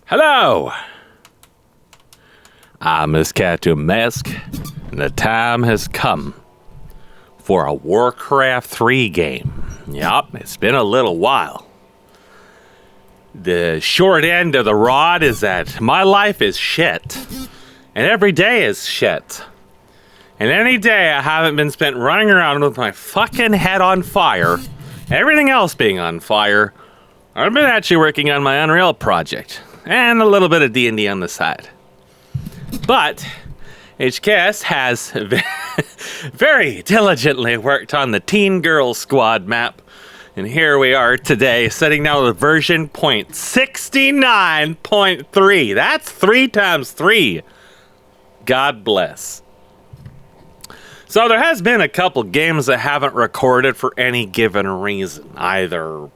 Hello! I'm Miss Catu Mask, and the time has come for a Warcraft 3 game. Yup, it's been a little while. The short end of the rod is that my life is shit, and every day is shit. And any day I haven't been spent running around with my fucking head on fire, everything else being on fire, I've been actually working on my Unreal project, and a little bit of D&D on the side. But HKS has very diligently worked on the Teen Girl Squad map, and here we are today, sitting now with version 0.69.3. That's 3 times 3. God bless. So there has been a couple games that haven't recorded for any given reason. Either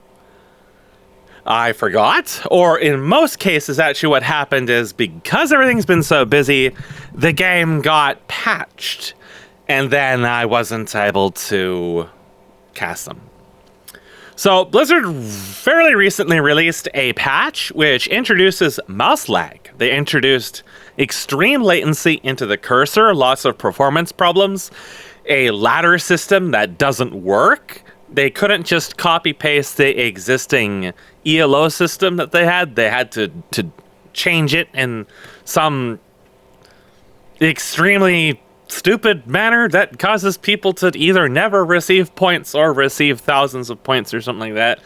I forgot, or in most cases, actually what happened is because everything's been so busy, the game got patched, and then I wasn't able to cast them. So Blizzard fairly recently released a patch which introduces mouse lag. They introduced extreme latency into the cursor, lots of performance problems, a ladder system that doesn't work. They couldn't just copy-paste the existing ELO system that they had. They had to change it in some extremely stupid manner that causes people to either never receive points or receive thousands of points or something like that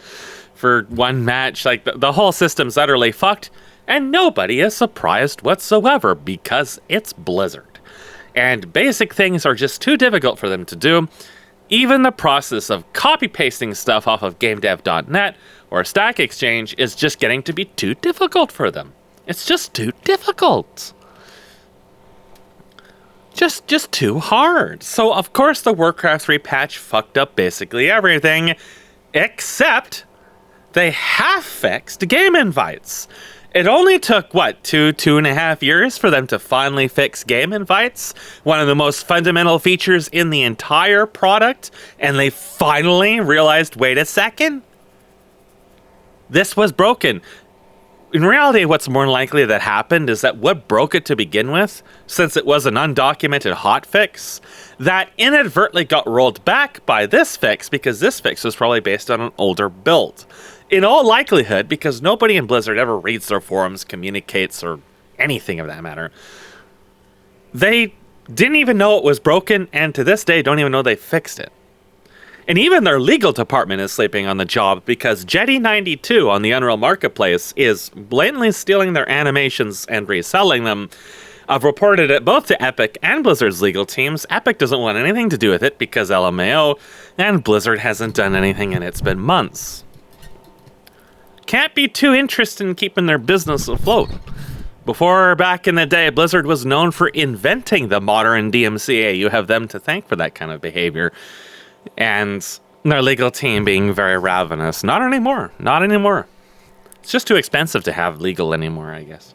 for one match. Like, the whole system's utterly fucked, and nobody is surprised whatsoever because it's Blizzard. And basic things are just too difficult for them to do. Even the process of copy-pasting stuff off of gamedev.net or Stack Exchange is just getting to be too difficult for them. It's just too difficult. Just too hard. So, of course, the Warcraft 3 patch fucked up basically everything, except they half-fixed game invites. It only took, 2.5 years for them to finally fix game invites, one of the most fundamental features in the entire product, and they finally realized, wait a second, this was broken. In reality, what's more likely that happened is that what broke it to begin with, since it was an undocumented hotfix, that inadvertently got rolled back by this fix, because this fix was probably based on an older build. In all likelihood, because nobody in Blizzard ever reads their forums, communicates, or anything of that matter, they didn't even know it was broken, and to this day don't even know they fixed it. And even their legal department is sleeping on the job, because Jetty92 on the Unreal Marketplace is blatantly stealing their animations and reselling them. I've reported it both to Epic and Blizzard's legal teams. Epic doesn't want anything to do with it because LMAO, and Blizzard hasn't done anything, and it's been months. Can't be too interested in keeping their business afloat. Before, back in the day, Blizzard was known for inventing the modern DMCA. You have them to thank for that kind of behavior. And their legal team being very ravenous. Not anymore. Not anymore. It's just too expensive to have legal anymore, I guess.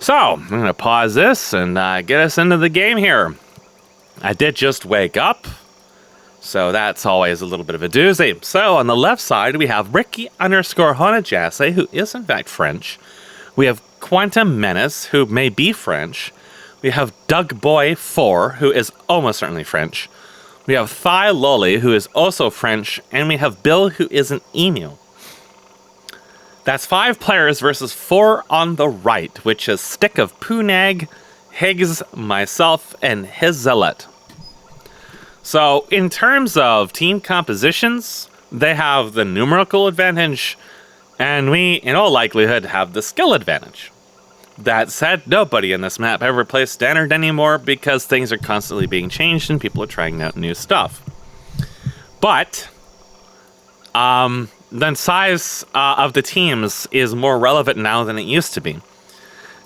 So, I'm going to pause this and get us into the game here. I did just wake up, so that's always a little bit of a doozy. So on the left side, we have Ricky_Honajase, who is in fact French. We have Quantum Menace, who may be French. We have Dougboy4, who is almost certainly French. We have Thigh Lolly, who is also French. And we have Bill, who is an emu. That's 5 players versus 4 on the right, which is Stick of Punag, Higgs, myself, and his Zealot. So, in terms of team compositions, they have the numerical advantage, and we, in all likelihood, have the skill advantage. That said, nobody in this map ever plays standard anymore because things are constantly being changed and people are trying out new stuff. But, the size of the teams is more relevant now than it used to be.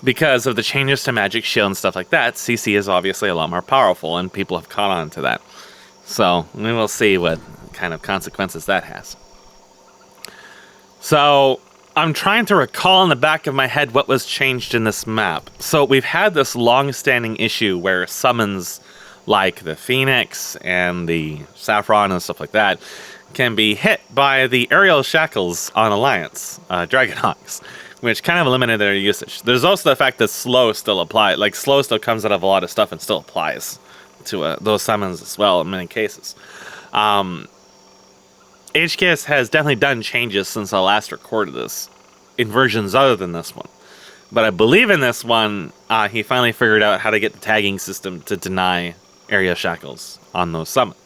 Because of the changes to Magic Shield and stuff like that, CC is obviously a lot more powerful, and people have caught on to that. So, we will see what kind of consequences that has. So, I'm trying to recall in the back of my head what was changed in this map. So, we've had this long-standing issue where summons like the Phoenix and the Saffron and stuff like that can be hit by the aerial shackles on Alliance, Dragonhawks. which kind of limited their usage. There's also the fact that slow still applies. Like, slow still comes out of a lot of stuff and still applies to those summons as well in many cases. HKS has definitely done changes since I last recorded this in versions other than this one. But I believe in this one, he finally figured out how to get the tagging system to deny area shackles on those summons.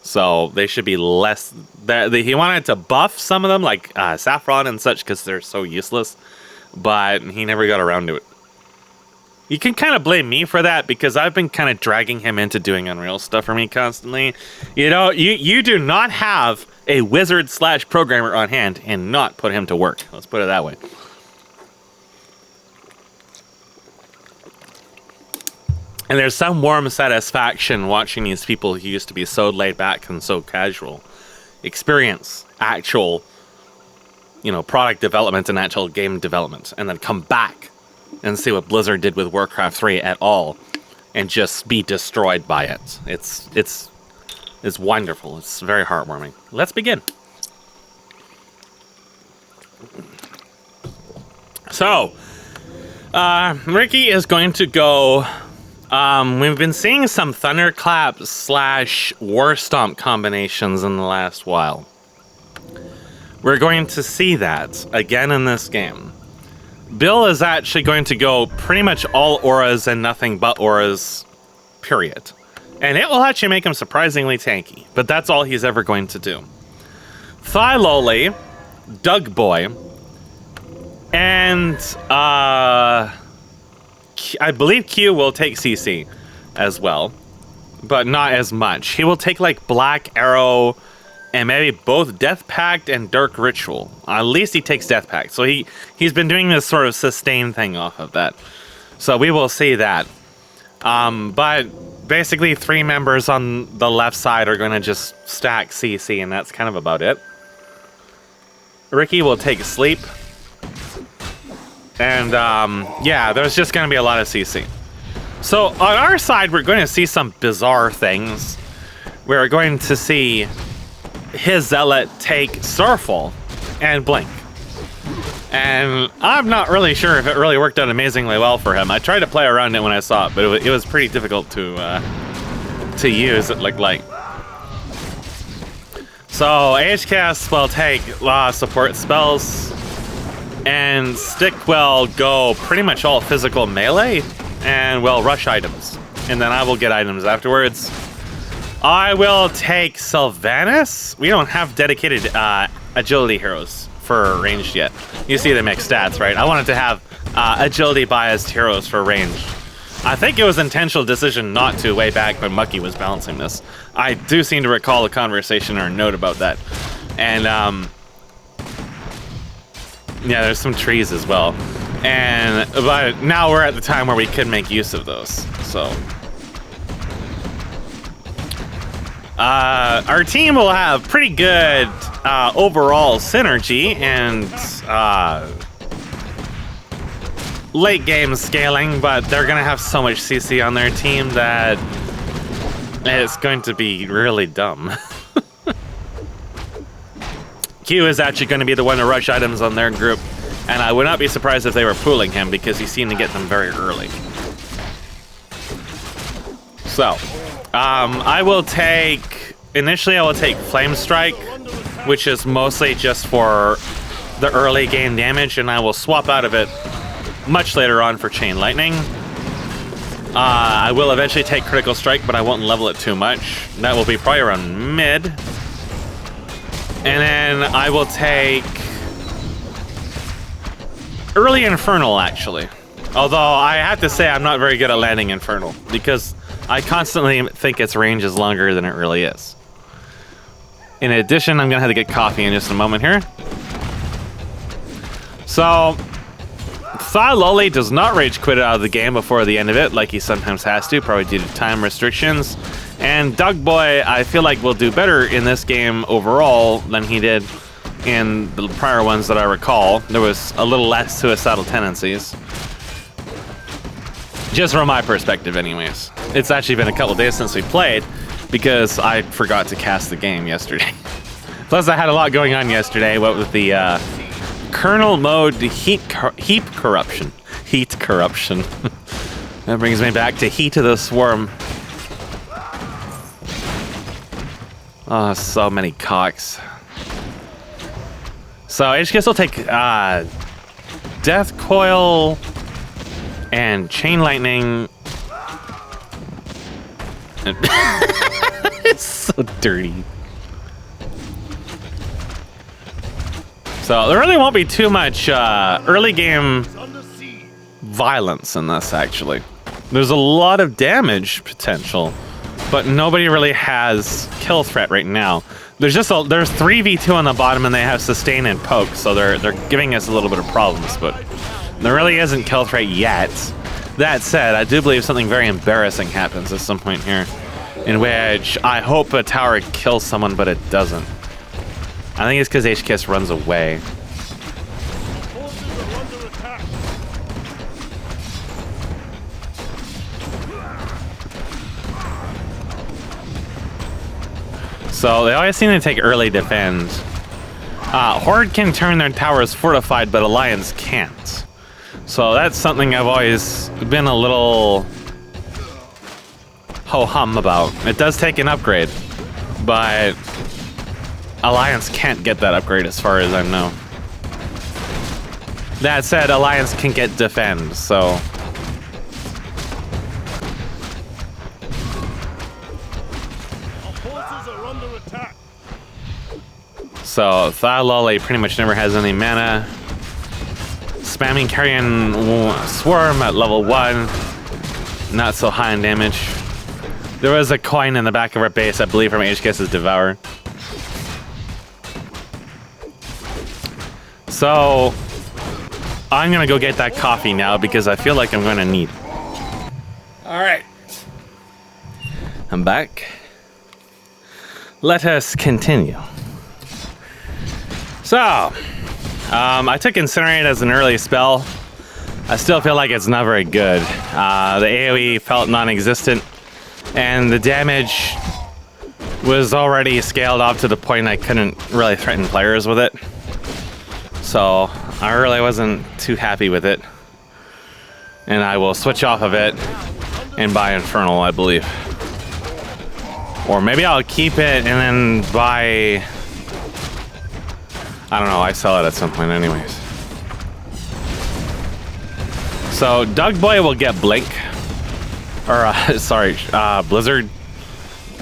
So they should be less... He wanted to buff some of them, like Saffron and such, because they're so useless. But he never got around to it. You can kind of blame me for that, because I've been kind of dragging him into doing Unreal stuff for me constantly. You know, you do not have a wizard/programmer on hand and not put him to work. Let's put it that way. And there's some warm satisfaction watching these people who used to be so laid back and so casual experience actual, you know, product development and actual game development, and then come back and see what Blizzard did with Warcraft 3 at all, and just be destroyed by it. It's wonderful. It's very heartwarming. Let's begin. So, Ricky is going to go... we've been seeing some Thunderclap / War Stomp combinations in the last while. We're going to see that again in this game. Bill is actually going to go pretty much all auras and nothing but auras, period. And it will actually make him surprisingly tanky, but that's all he's ever going to do. Thyloli, Doug Boy, and I believe Q will take CC as well, but not as much. He will take like Black Arrow and maybe both Death Pact and Dark Ritual. At least he takes Death Pact. So he's been doing this sort of sustain thing off of that. So we will see that. But basically 3 members on the left side are going to just stack CC, and that's kind of about it. Ricky will take Sleep. And yeah, there's just going to be a lot of CC. So on our side, we're going to see some bizarre things. We're going to see his Zealot take Starfall and Blink. And I'm not really sure if it really worked out amazingly well for him. I tried to play around it when I saw it, but it was pretty difficult to use, it looked like. So HCast will take support spells, and Stick will go pretty much all physical melee, and will rush items. And then I will get items afterwards. I will take Sylvanas. We don't have dedicated agility heroes for ranged yet. You see the mixed stats, right? I wanted to have agility biased heroes for range. I think it was an intentional decision not to way back when Mucky was balancing this. I do seem to recall a conversation or a note about that. And yeah, there's some trees as well. But now we're at the time where we could make use of those. So our team will have pretty good overall synergy and late game scaling, but they're gonna have so much CC on their team that it's going to be really dumb. Q is actually going to be the one to rush items on their group, and I would not be surprised if they were pooling him because he seemed to get them very early. So, initially I will take Flame Strike, which is mostly just for the early game damage, and I will swap out of it much later on for Chain Lightning. I will eventually take Critical Strike, but I won't level it too much. That will be probably around mid. And then I will take early Infernal, actually. Although I have to say I'm not very good at landing Infernal, because I constantly think its range is longer than it really is. In addition, I'm going to have to get coffee in just a moment here. So, Thyloli does not rage quit out of the game before the end of it, like he sometimes has to, probably due to time restrictions. And Doug Boy, I feel like, will do better in this game overall than he did in the prior ones that I recall. There was a little less suicidal tendencies. Just from my perspective, anyways. It's actually been a couple days since we played, because I forgot to cast the game yesterday. Plus, I had a lot going on yesterday, what with the Kernel mode heap corruption. Heat corruption. That brings me back to Heat of the Swarm. Oh, so many cocks. So HKS will take Death Coil and Chain Lightning. It's so dirty. So there really won't be too much early game violence in this, actually. There's a lot of damage potential, but nobody really has kill threat right now. There's 3v2 on the bottom, and they have sustain and poke, so they're giving us a little bit of problems, but there really isn't kill threat yet. That said, I do believe something very embarrassing happens at some point here, in which I hope a tower kills someone, but it doesn't. I think it's because HKS runs away. So they always seem to take early defend. Horde can turn their towers fortified, but Alliance can't. So that's something I've always been a little ho-hum about. It does take an upgrade, but Alliance can't get that upgrade as far as I know. That said, Alliance can get defend, so... So, Thaloli pretty much never has any mana. Spamming Carrion Swarm at level 1. Not so high in damage. There was a coin in the back of our base, I believe, from HKS's Devour. So, I'm gonna go get that coffee now because I feel like I'm gonna need it. Alright. I'm back. Let us continue. So, I took Incinerate as an early spell. I still feel like it's not very good. The AoE felt non-existent, and the damage was already scaled off to the point I couldn't really threaten players with it. So, I really wasn't too happy with it. And I will switch off of it and buy Infernal, I believe. Or maybe I'll keep it and then buy... I don't know, I sell it at some point anyways. So, Doug Boy will get Blink. Or, sorry, Blizzard.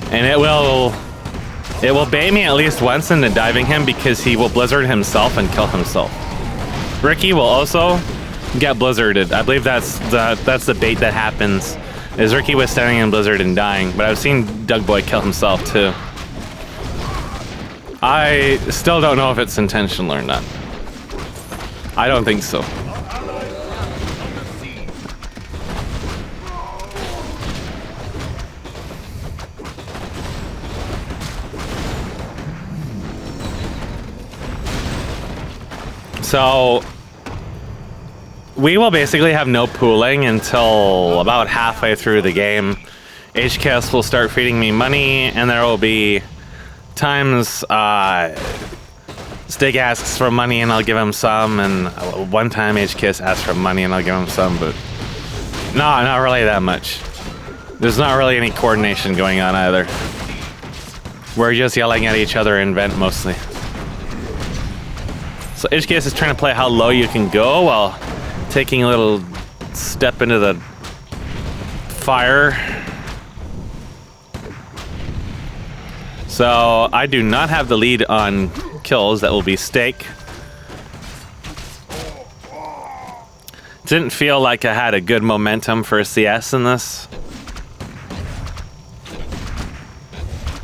And it will bait me at least once into diving him because he will Blizzard himself and kill himself. Ricky will also get Blizzarded. I believe that's the bait that happens, is Ricky was standing in Blizzard and dying, but I've seen Doug Boy kill himself too. I still don't know if it's intentional or not. I don't think so. So, we will basically have no pooling until about halfway through the game. HKS will start feeding me money, and there will be times Stig asks for money and I'll give him some, and one time HKS asks for money and I'll give him some, but no, not really that much. There's not really any coordination going on either. We're just yelling at each other in vent mostly. So HKS is trying to play how low you can go while taking a little step into the fire. So I do not have the lead on kills. That will be Stake. Didn't feel like I had a good momentum for CS in this.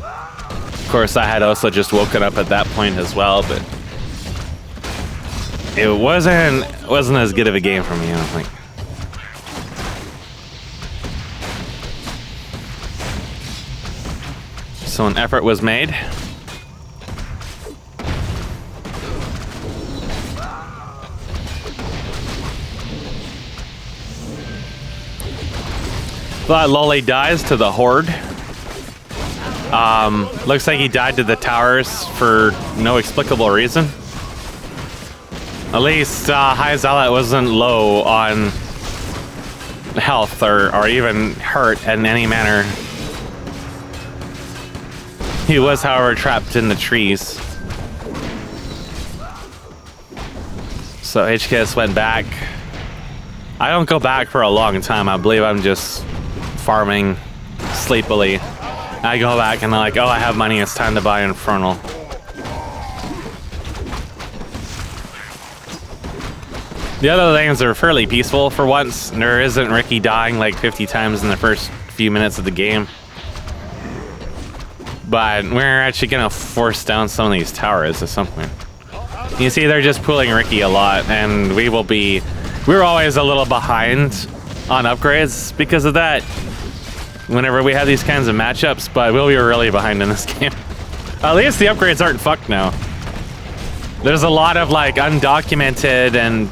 Of course, I had also just woken up at that point as well, but it wasn't as good of a game for me, I don't think. So an effort was made. But Lolly dies to the Horde. Looks like he died to the towers for no explicable reason. At least High Zealot wasn't low on health or even hurt in any manner. He was, however, trapped in the trees. So HKS went back. I don't go back for a long time. I believe I'm just farming sleepily. I go back and I'm like, oh, I have money. It's time to buy Infernal. The other things are fairly peaceful for once. There isn't Ricky dying like 50 times in the first few minutes of the game. But we're actually going to force down some of these towers at some point. You see, they're just pulling Ricky a lot, and we're always a little behind on upgrades because of that. Whenever we have these kinds of matchups, but we'll be really behind in this game. At least the upgrades aren't fucked now. There's a lot of like undocumented and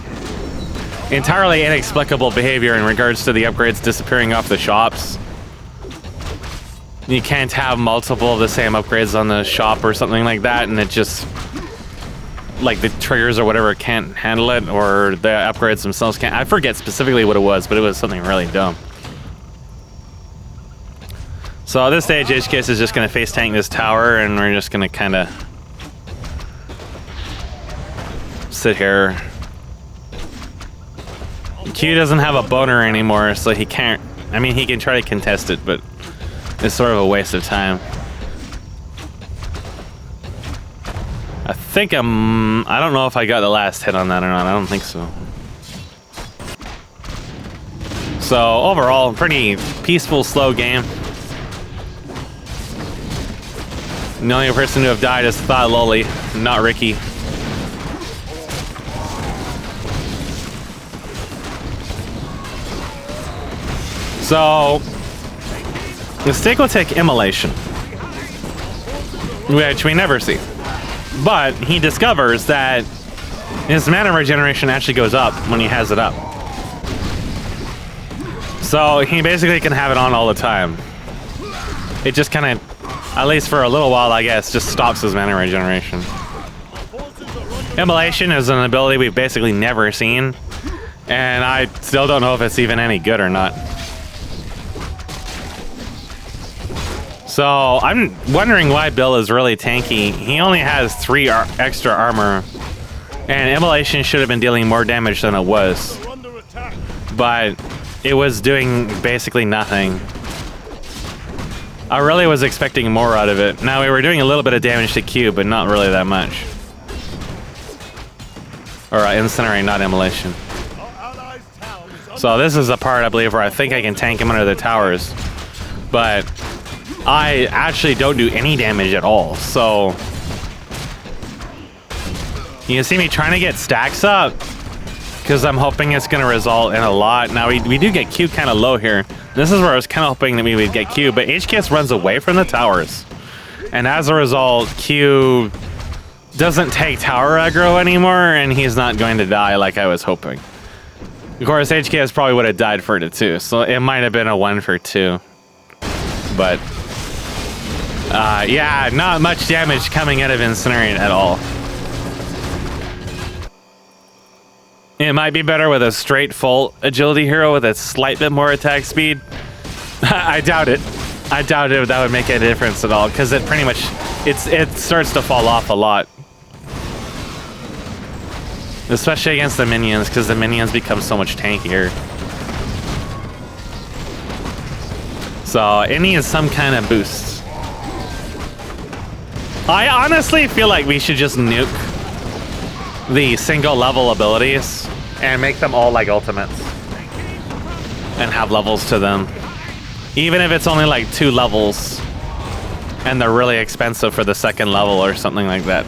entirely inexplicable behavior in regards to the upgrades disappearing off the shops. You can't have multiple of the same upgrades on the shop or something like that, and it just, like the triggers or whatever can't handle it, or the upgrades themselves can't. I forget specifically what it was, but it was something really dumb. So at this stage, HKS is just going to face tank this tower, and we're just going to kind of sit here. Q doesn't have a boner anymore, so he can't. I mean, he can try to contest it, but it's sort of a waste of time. I think I don't know if I got the last hit on that or not. I don't think so. So overall, pretty peaceful, slow game. The only person to have died is Thought Loli, not Ricky. So, Mistake will take Immolation, which we never see. But he discovers that his mana regeneration actually goes up when he has it up. So he basically can have it on all the time. It just kind of, at least for a little while, I guess, just stops his mana regeneration. Immolation is an ability we've basically never seen, and I still don't know if it's even any good or not. So I'm wondering why Bill is really tanky. He only has 3 extra armor, and Immolation should have been dealing more damage than it was. But it was doing basically nothing. I really was expecting more out of it. Now, we were doing a little bit of damage to Q, but not really that much. Or Incinerate, not Immolation. So this is the part, I believe, where I think I can tank him under the towers. But I actually don't do any damage at all, so you can see me trying to get stacks up because I'm hoping it's going to result in a lot. Now, we do get Q kind of low here. This is where I was kind of hoping that we would get Q, but HKS runs away from the towers. And as a result, Q doesn't take tower aggro anymore, and he's not going to die like I was hoping. Of course, HKS probably would have died for it too, so it might have been a 1 for 2. But yeah, not much damage coming out of Incinerate at all. It might be better with a straight full agility hero with a slight bit more attack speed. I doubt it. I doubt it that would make a difference at all, because it pretty much, it starts to fall off a lot. Especially against the minions, because the minions become so much tankier. So it needs some kind of boost. I honestly feel like we should just nuke the single level abilities and make them all like ultimates and have levels to them. Even if it's only like 2 levels and they're really expensive for the 2nd level or something like that.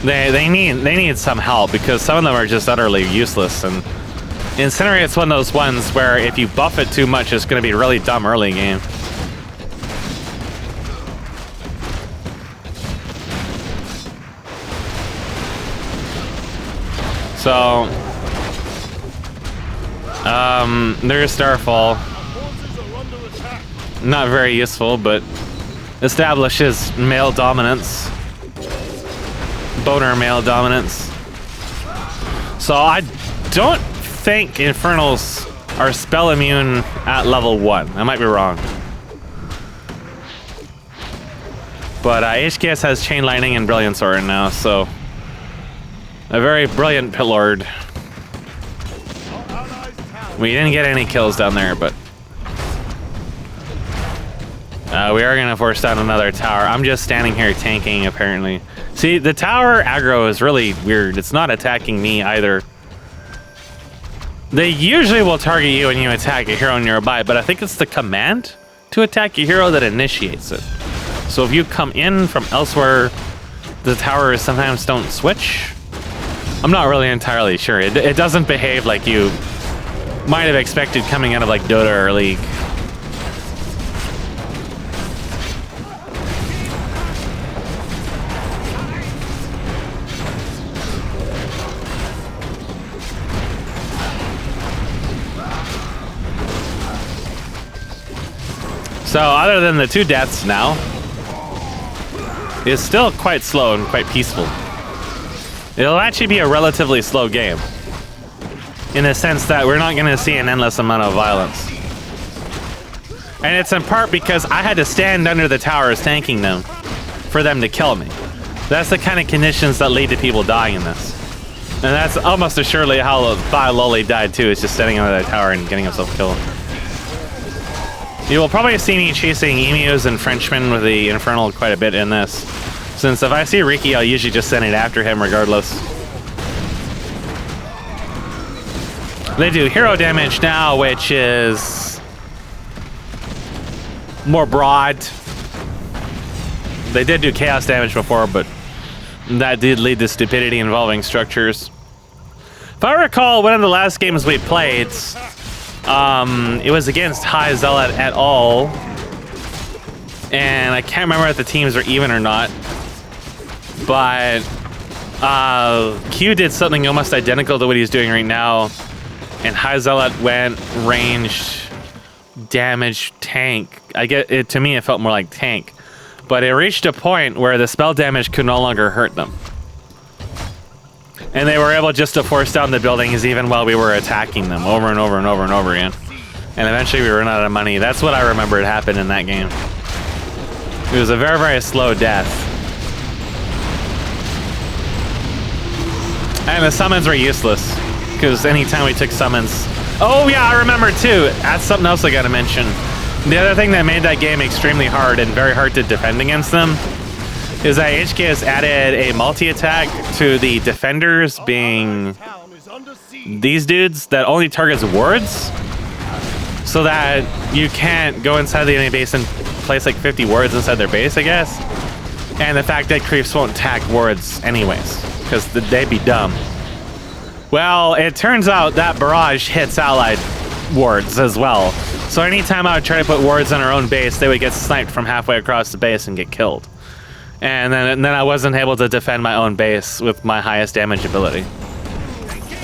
They need some help because some of them are just utterly useless, and Incinerate's one of those ones where if you buff it too much, it's going to be really dumb early game. So, there's Starfall. Not very useful, but establishes male dominance. Boner male dominance. So I don't think Infernals are spell immune at level 1. I might be wrong. But HKS has Chain Lightning and Brilliant Sword now, so a very brilliant Pit Lord. We didn't get any kills down there, but we are gonna force down another tower. I'm just standing here tanking, apparently. See, the tower aggro is really weird. It's not attacking me either. They usually will target you when you attack a hero nearby, but I think it's the command to attack a hero that initiates it. So if you come in from elsewhere, the towers sometimes don't switch. I'm not really entirely sure. It doesn't behave like you might have expected coming out of like Dota or League. So other than the 2 deaths now, it's still quite slow and quite peaceful. It'll actually be a relatively slow game, in the sense that we're not going to see an endless amount of violence. And it's in part because I had to stand under the towers tanking them for them to kill me. That's the kind of conditions that lead to people dying in this. And that's almost assuredly how Loli died too, is just standing under the tower and getting himself killed. You will probably see me chasing emus and Frenchmen with the Infernal quite a bit in this, since if I see Ricky, I'll usually just send it after him regardless. They do hero damage now, which is more broad. They did do chaos damage before, but that did lead to stupidity involving structures. If I recall, one of the last games we played, it was against High Zealot et al. And I can't remember if the teams are even or not. But Q did something almost identical to what he's doing right now. And High Zealot went ranged, damage, tank. I get it. To me, it felt more like tank. But it reached a point where the spell damage could no longer hurt them. And they were able just to force down the buildings even while we were attacking them over and over and over and over again. And eventually we ran out of money. That's what I remembered happened in that game. It was a very, very slow death. And the summons were useless, because anytime we took summons... Oh yeah, I remember too! That's something else I gotta mention. The other thing that made that game extremely hard and very hard to defend against them is that HKS added a multi-attack to the defenders, being these dudes that only targets wards, so that you can't go inside the enemy base and place like 50 wards inside their base, I guess. And the fact that creeps won't attack wards anyways, because they'd be dumb. Well, it turns out that barrage hits allied wards as well. So anytime I would try to put wards on our own base, they would get sniped from halfway across the base and get killed. And then I wasn't able to defend my own base with my highest damage ability.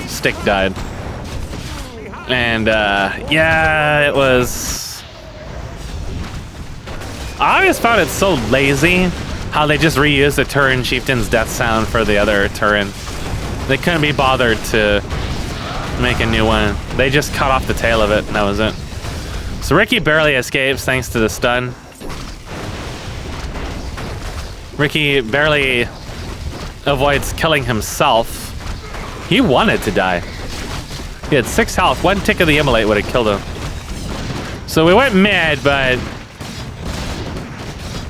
Stick died. And yeah, it was... I always found it so lazy how they just reused the Turin Chieftain's death sound for the other Turin. They couldn't be bothered to make a new one. They just cut off the tail of it and that was it. So Ricky barely escapes thanks to the stun. Ricky barely avoids killing himself. He wanted to die. He had 6 health. 1 tick of the immolate would have killed him. So we went mid, but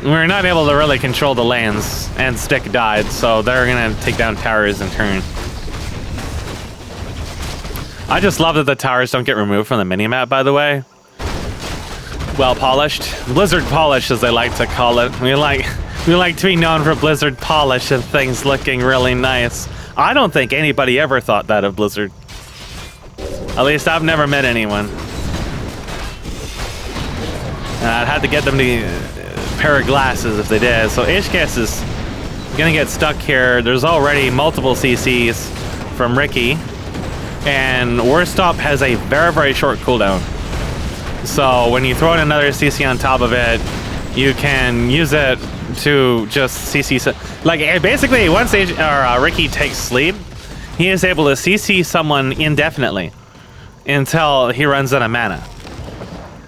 we were not able to really control the lanes, and Stick died, so they're gonna take down towers in turn. I just love that the towers don't get removed from the minimap, by the way. Well polished. Blizzard polish, as they like to call it. We like to be known for Blizzard polish and things looking really nice. I don't think anybody ever thought that of Blizzard. At least I've never met anyone. And I'd have to get them to a pair of glasses if they did. So HKS is gonna get stuck here. There's already multiple CCs from Ricky. And Warstop has a very, very short cooldown. So when you throw in another CC on top of it, you can use it to just CC... Like, basically, once Ricky takes sleep, he is able to CC someone indefinitely until he runs out of mana,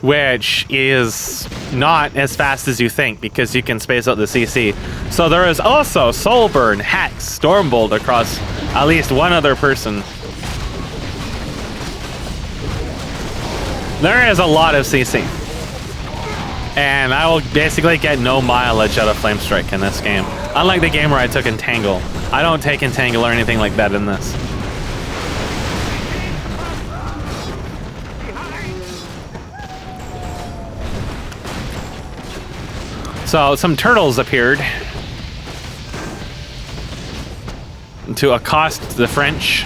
which is not as fast as you think because you can space out the CC. So there is also Soulburn, Hex, Stormbolt across at least one other person. There is a lot of CC. And I will basically get no mileage out of Flame Strike in this game. Unlike the game where I took Entangle. I don't take Entangle or anything like that in this. So some turtles appeared to accost the French.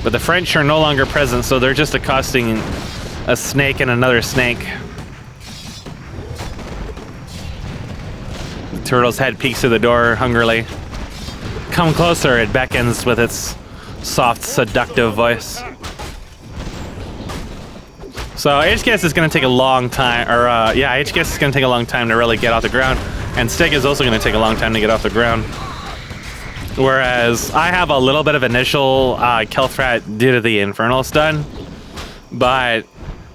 But the French are no longer present, so they're just accosting a snake and another snake. The turtle's head peeks through the door hungrily. Come closer, it beckons with its soft, seductive voice. So HGS is going to take a long time, or yeah, HGS is going to take a long time to really get off the ground, and Stig is also going to take a long time to get off the ground. Whereas I have a little bit of initial kill threat due to the Infernal stun, but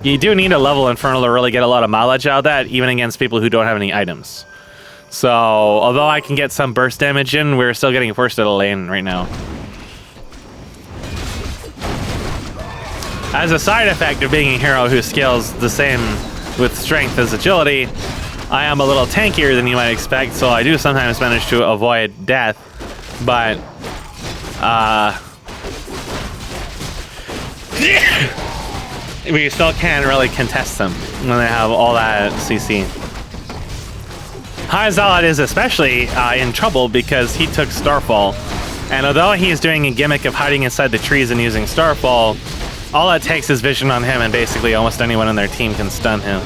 you do need a level Infernal to really get a lot of mileage out of that, even against people who don't have any items. So although I can get some burst damage in, we're still getting forced out of lane right now. As a side effect of being a hero who scales the same with strength as agility, I am a little tankier than you might expect, so I do sometimes manage to avoid death. But, we still can't really contest them when they have all that CC. High Zealot is especially in trouble because he took Starfall. And although he's doing a gimmick of hiding inside the trees and using Starfall, all it takes is vision on him and basically almost anyone on their team can stun him.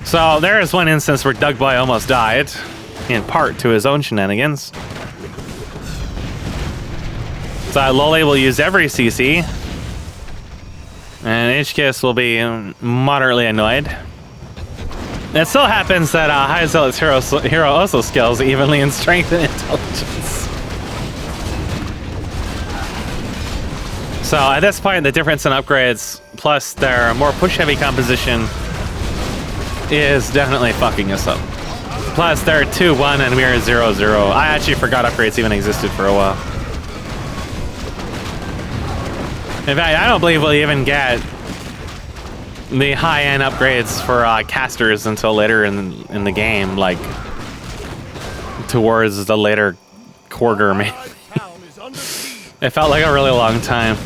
So there is one instance where Doug Boy almost died, in part to his own shenanigans. So Loli will use every CC, and HKS will be moderately annoyed. It still happens that High Zealot's hero also scales evenly in strength and intelligence. So at this point, the difference in upgrades, plus their more push-heavy composition, is definitely fucking us up. Plus, they're 2-1 and we are 0-0. I actually forgot upgrades even existed for a while. In fact, I don't believe we'll even get the high-end upgrades for casters until later in the game, like towards the later quarter, maybe. It felt like a really long time.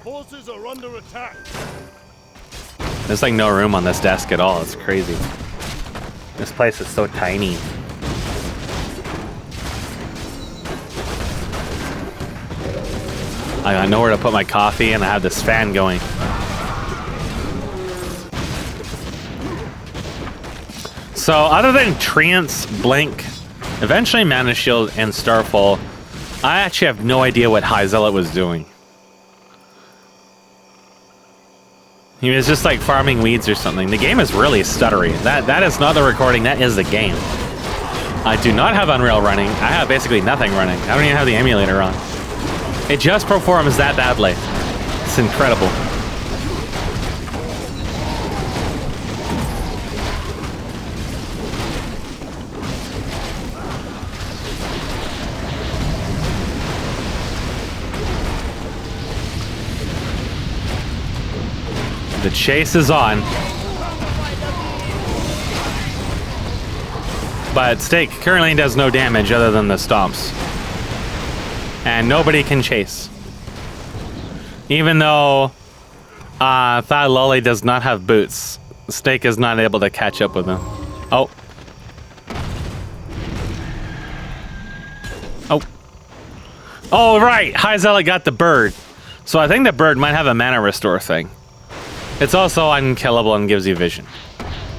Forces are under attack. There's like no room on this desk at all. It's crazy. This place is so tiny. I got nowhere to put my coffee and I have this fan going. So other than Trance, Blink, eventually Mana Shield, and Starfall, I actually have no idea what High Zealot was doing. He was just like farming weeds or something. The game is really stuttery. That is not the recording, that is the game. I do not have Unreal running. I have basically nothing running. I don't even have the emulator on. It just performs that badly. It's incredible. The chase is on. But Stake currently does no damage other than the stomps. And nobody can chase. Even though Thigh Lolly does not have boots, Stake is not able to catch up with him. Oh. Oh. Oh, right. High Zealot got the bird. So I think the bird might have a mana restore thing. It's also unkillable and gives you vision.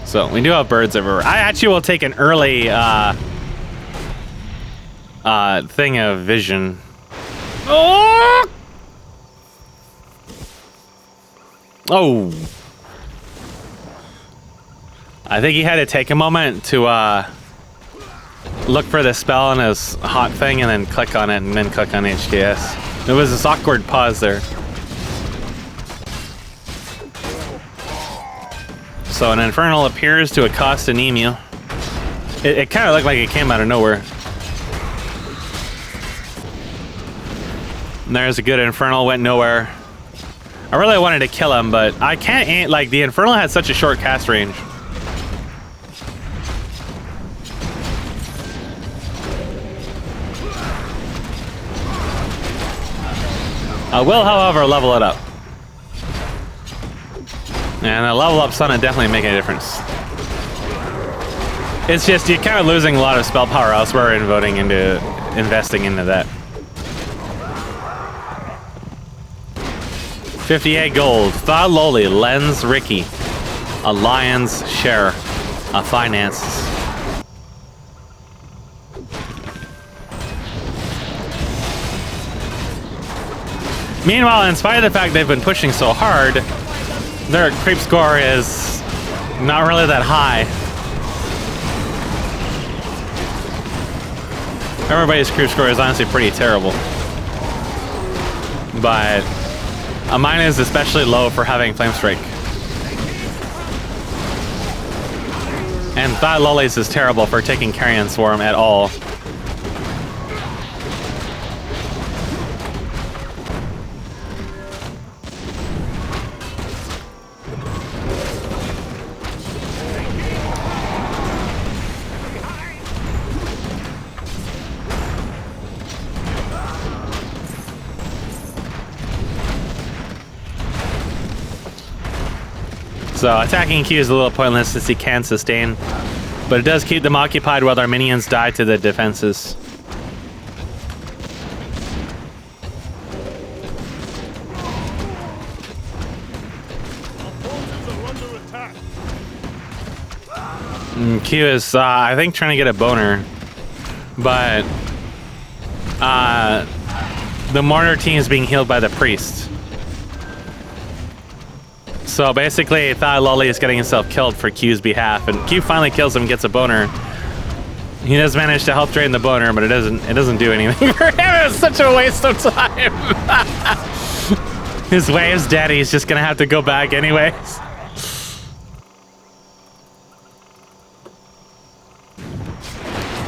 So we do have birds everywhere. I actually will take an early thing of vision. Oh! Oh! I think he had to take a moment to look for the spell on his hot thing and then click on it and then click on HKS. There was this awkward pause there. So an Infernal appears to accost an emu. It kind of looked like it came out of nowhere. And there's a good Infernal, went nowhere. I really wanted to kill him, but I can't aim, like the Infernal had such a short cast range. I will, however, level it up. And a level up son definitely making a difference. It's just you're kind of losing a lot of spell power elsewhere and investing into that. 58 gold. Thaw Loli lends Ricky a lion's share of finances. Meanwhile, in spite of the fact they've been pushing so hard, their creep score is not really that high. Everybody's creep score is honestly pretty terrible. But mine is especially low for having Flame Strike. And Thaw Loli's is terrible for taking Carrion Swarm at all. So attacking Q is a little pointless since he can sustain, but it does keep them occupied while their minions die to the defenses. Q is, I think, trying to get a boner, but the Mortar team is being healed by the Priest. So basically, Thaw Loli is getting himself killed for Q's behalf, and Q finally kills him and gets a boner. He does manage to help drain the boner, but it doesn't do anything for him. It's such a waste of time. His wave's dead. He's just gonna have to go back anyways.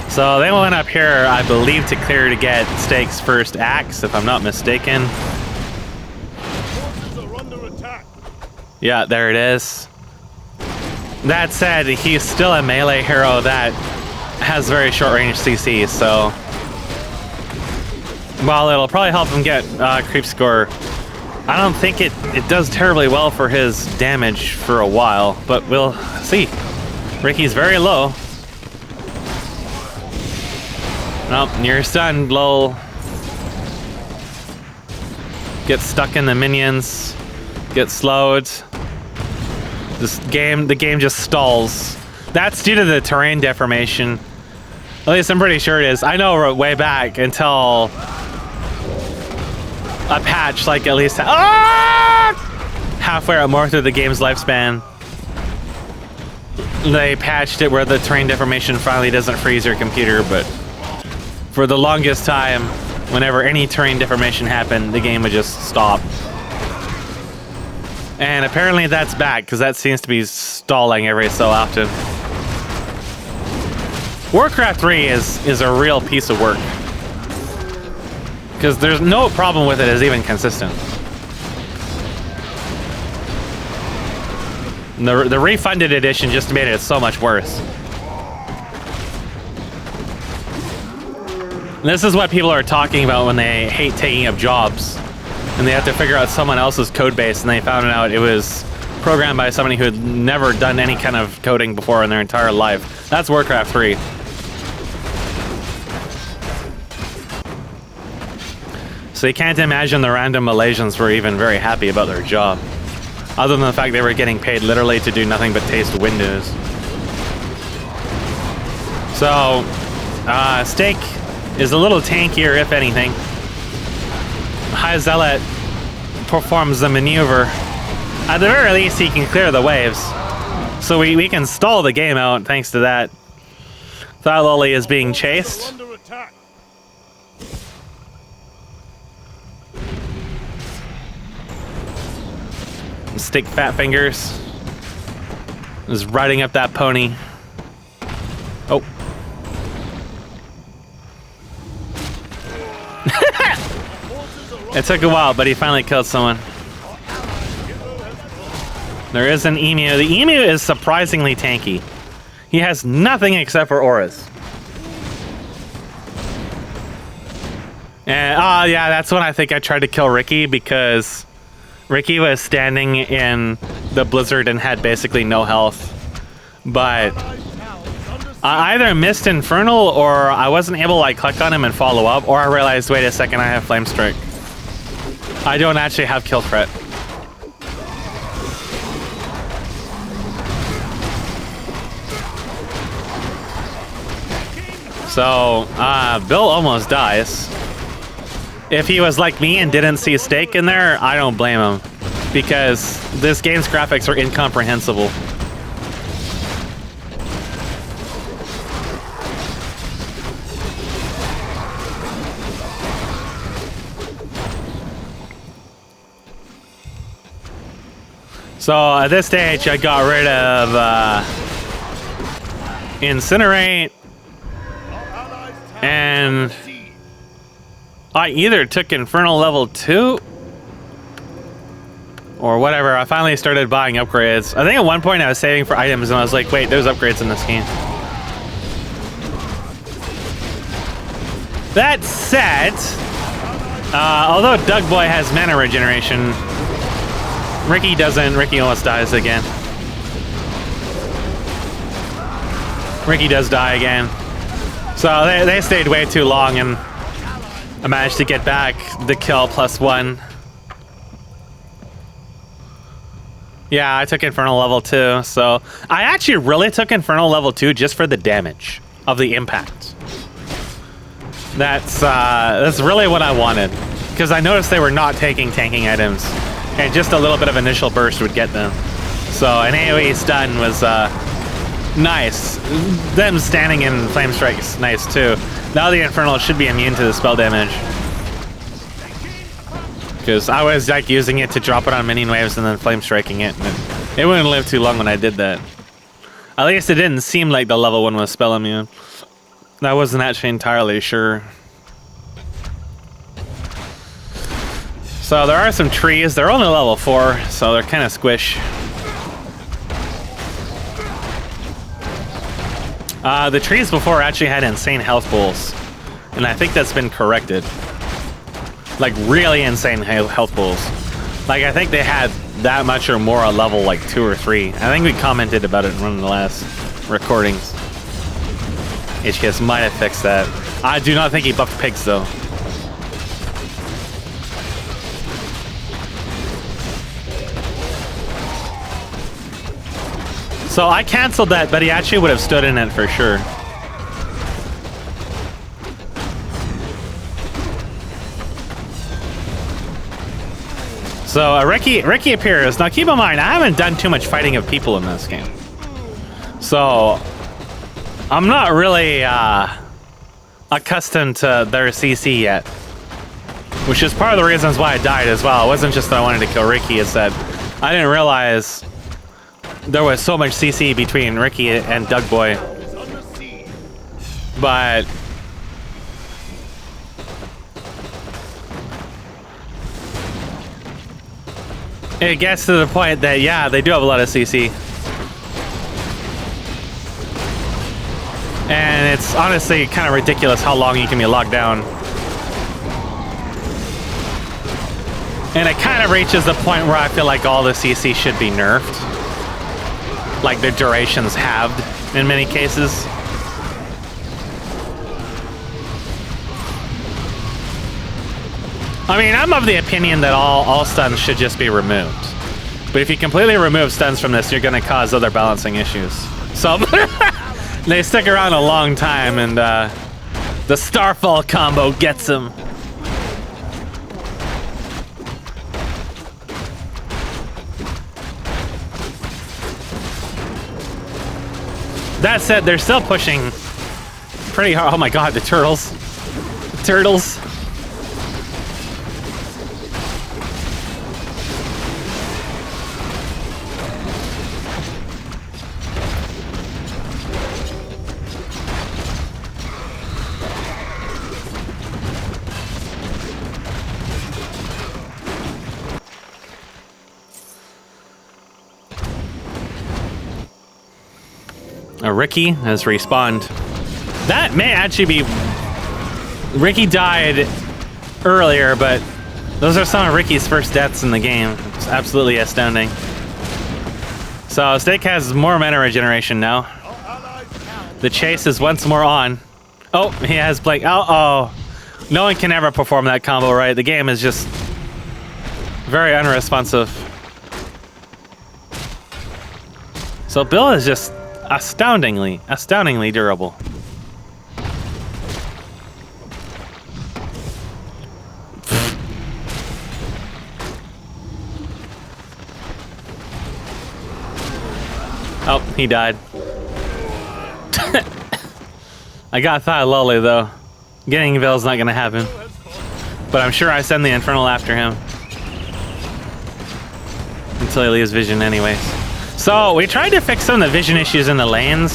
So they went up here, I believe, to clear to get Stake's first axe, if I'm not mistaken. Yeah, there it is. That said, he's still a melee hero that has very short range CC, so while it'll probably help him get creep score, I don't think it does terribly well for his damage for a while, but we'll see. Ricky's very low. Nope, you're stunned, lol. Get stuck in the minions. Get slowed. The game just stalls. That's due to the terrain deformation. At least I'm pretty sure it is. I know way back until a patch, like at least halfway or more through the game's lifespan, they patched it where the terrain deformation finally doesn't freeze your computer, but for the longest time, whenever any terrain deformation happened, the game would just stop. And apparently that's back, because that seems to be stalling every so often. Warcraft 3 is a real piece of work, because there's no problem with it as even consistent. The refunded edition just made it so much worse. This is what people are talking about when they hate taking up jobs and they have to figure out someone else's code base, and they found out it was programmed by somebody who had never done any kind of coding before in their entire life. That's Warcraft 3. So you can't imagine the random Malaysians were even very happy about their job, other than the fact they were getting paid literally to do nothing but taste windows. So, Stake is a little tankier, if anything. High Zealot performs the maneuver. At the very least, he can clear the waves. So we can stall the game out thanks to that. Thyloli is being chased. Under attack. Stick fat fingers is riding up that pony. Oh. It took a while, but he finally killed someone. There is an emu. The emu is surprisingly tanky. He has nothing except for auras. And, oh yeah, that's when I think I tried to kill Ricky because Ricky was standing in the blizzard and had basically no health. But I either missed Infernal or I wasn't able to like click on him and follow up, or I realized, wait a second, I have Flame Strike. I don't actually have kill threat. So, Bill almost dies. If he was like me and didn't see Stake in there, I don't blame him. Because this game's graphics are incomprehensible. So at this stage, I got rid of Incinerate, and I either took Infernal level 2 or whatever. I finally started buying upgrades. I think at one point I was saving for items and I was like, wait, there's upgrades in this game. That said, although Doug Boy has mana regeneration, Ricky doesn't. Ricky almost dies again. Ricky does die again. So they stayed way too long and I managed to get back the kill +1. Yeah, I took Infernal level 2, so I actually really took Infernal level 2 just for the damage of the impact. That's really what I wanted, because I noticed they were not taking tanking items, and just a little bit of initial burst would get them. So an AoE stun was nice. Them standing in Flame Strike's nice too. Now the Infernal should be immune to the spell damage, because I was like using it to drop it on minion waves and then Flame Striking it. And it wouldn't live too long when I did that. At least it didn't seem like the level 1 was spell immune. I wasn't actually entirely sure. So there are some trees. They're only level 4, so they're kind of squish. The trees before actually had insane health pools, and I think that's been corrected. Like really insane health pools. Like I think they had that much or more at level like 2 or 3. I think we commented about it in one of the last recordings. HKS might have fixed that. I do not think he buffed pigs though. So I canceled that, but he actually would have stood in it for sure. So Ricky appears. Now keep in mind, I haven't done too much fighting of people in this game. So I'm not really accustomed to their CC yet. Which is part of the reasons why I died as well. It wasn't just that I wanted to kill Ricky, it's that I didn't realize there was so much CC between Ricky and Doug Boy. But it gets to the point that, yeah, they do have a lot of CC. And it's honestly kind of ridiculous how long you can be locked down. And it kind of reaches the point where I feel like all the CC should be nerfed. Like the duration's halved in many cases. I mean, I'm of the opinion that all stuns should just be removed. But if you completely remove stuns from this, you're going to cause other balancing issues. So they stick around a long time, and the Starfall combo gets them. That said, they're still pushing pretty hard. Oh my god, the turtles. The turtles. Ricky has respawned. That may actually be... Ricky died earlier, but those are some of Ricky's first deaths in the game. It's absolutely astounding. So Snake has more mana regeneration now. The chase is once more on. Oh, he has Blake. Oh. No one can ever perform that combo right. The game is just very unresponsive. So Bill is just astoundingly durable. Oh, he died. I got Thigh Lolly though. Getting Bill's not gonna happen. But I'm sure I send the Infernal after him. Until he leaves vision anyways. So, we tried to fix some of the vision issues in the lanes.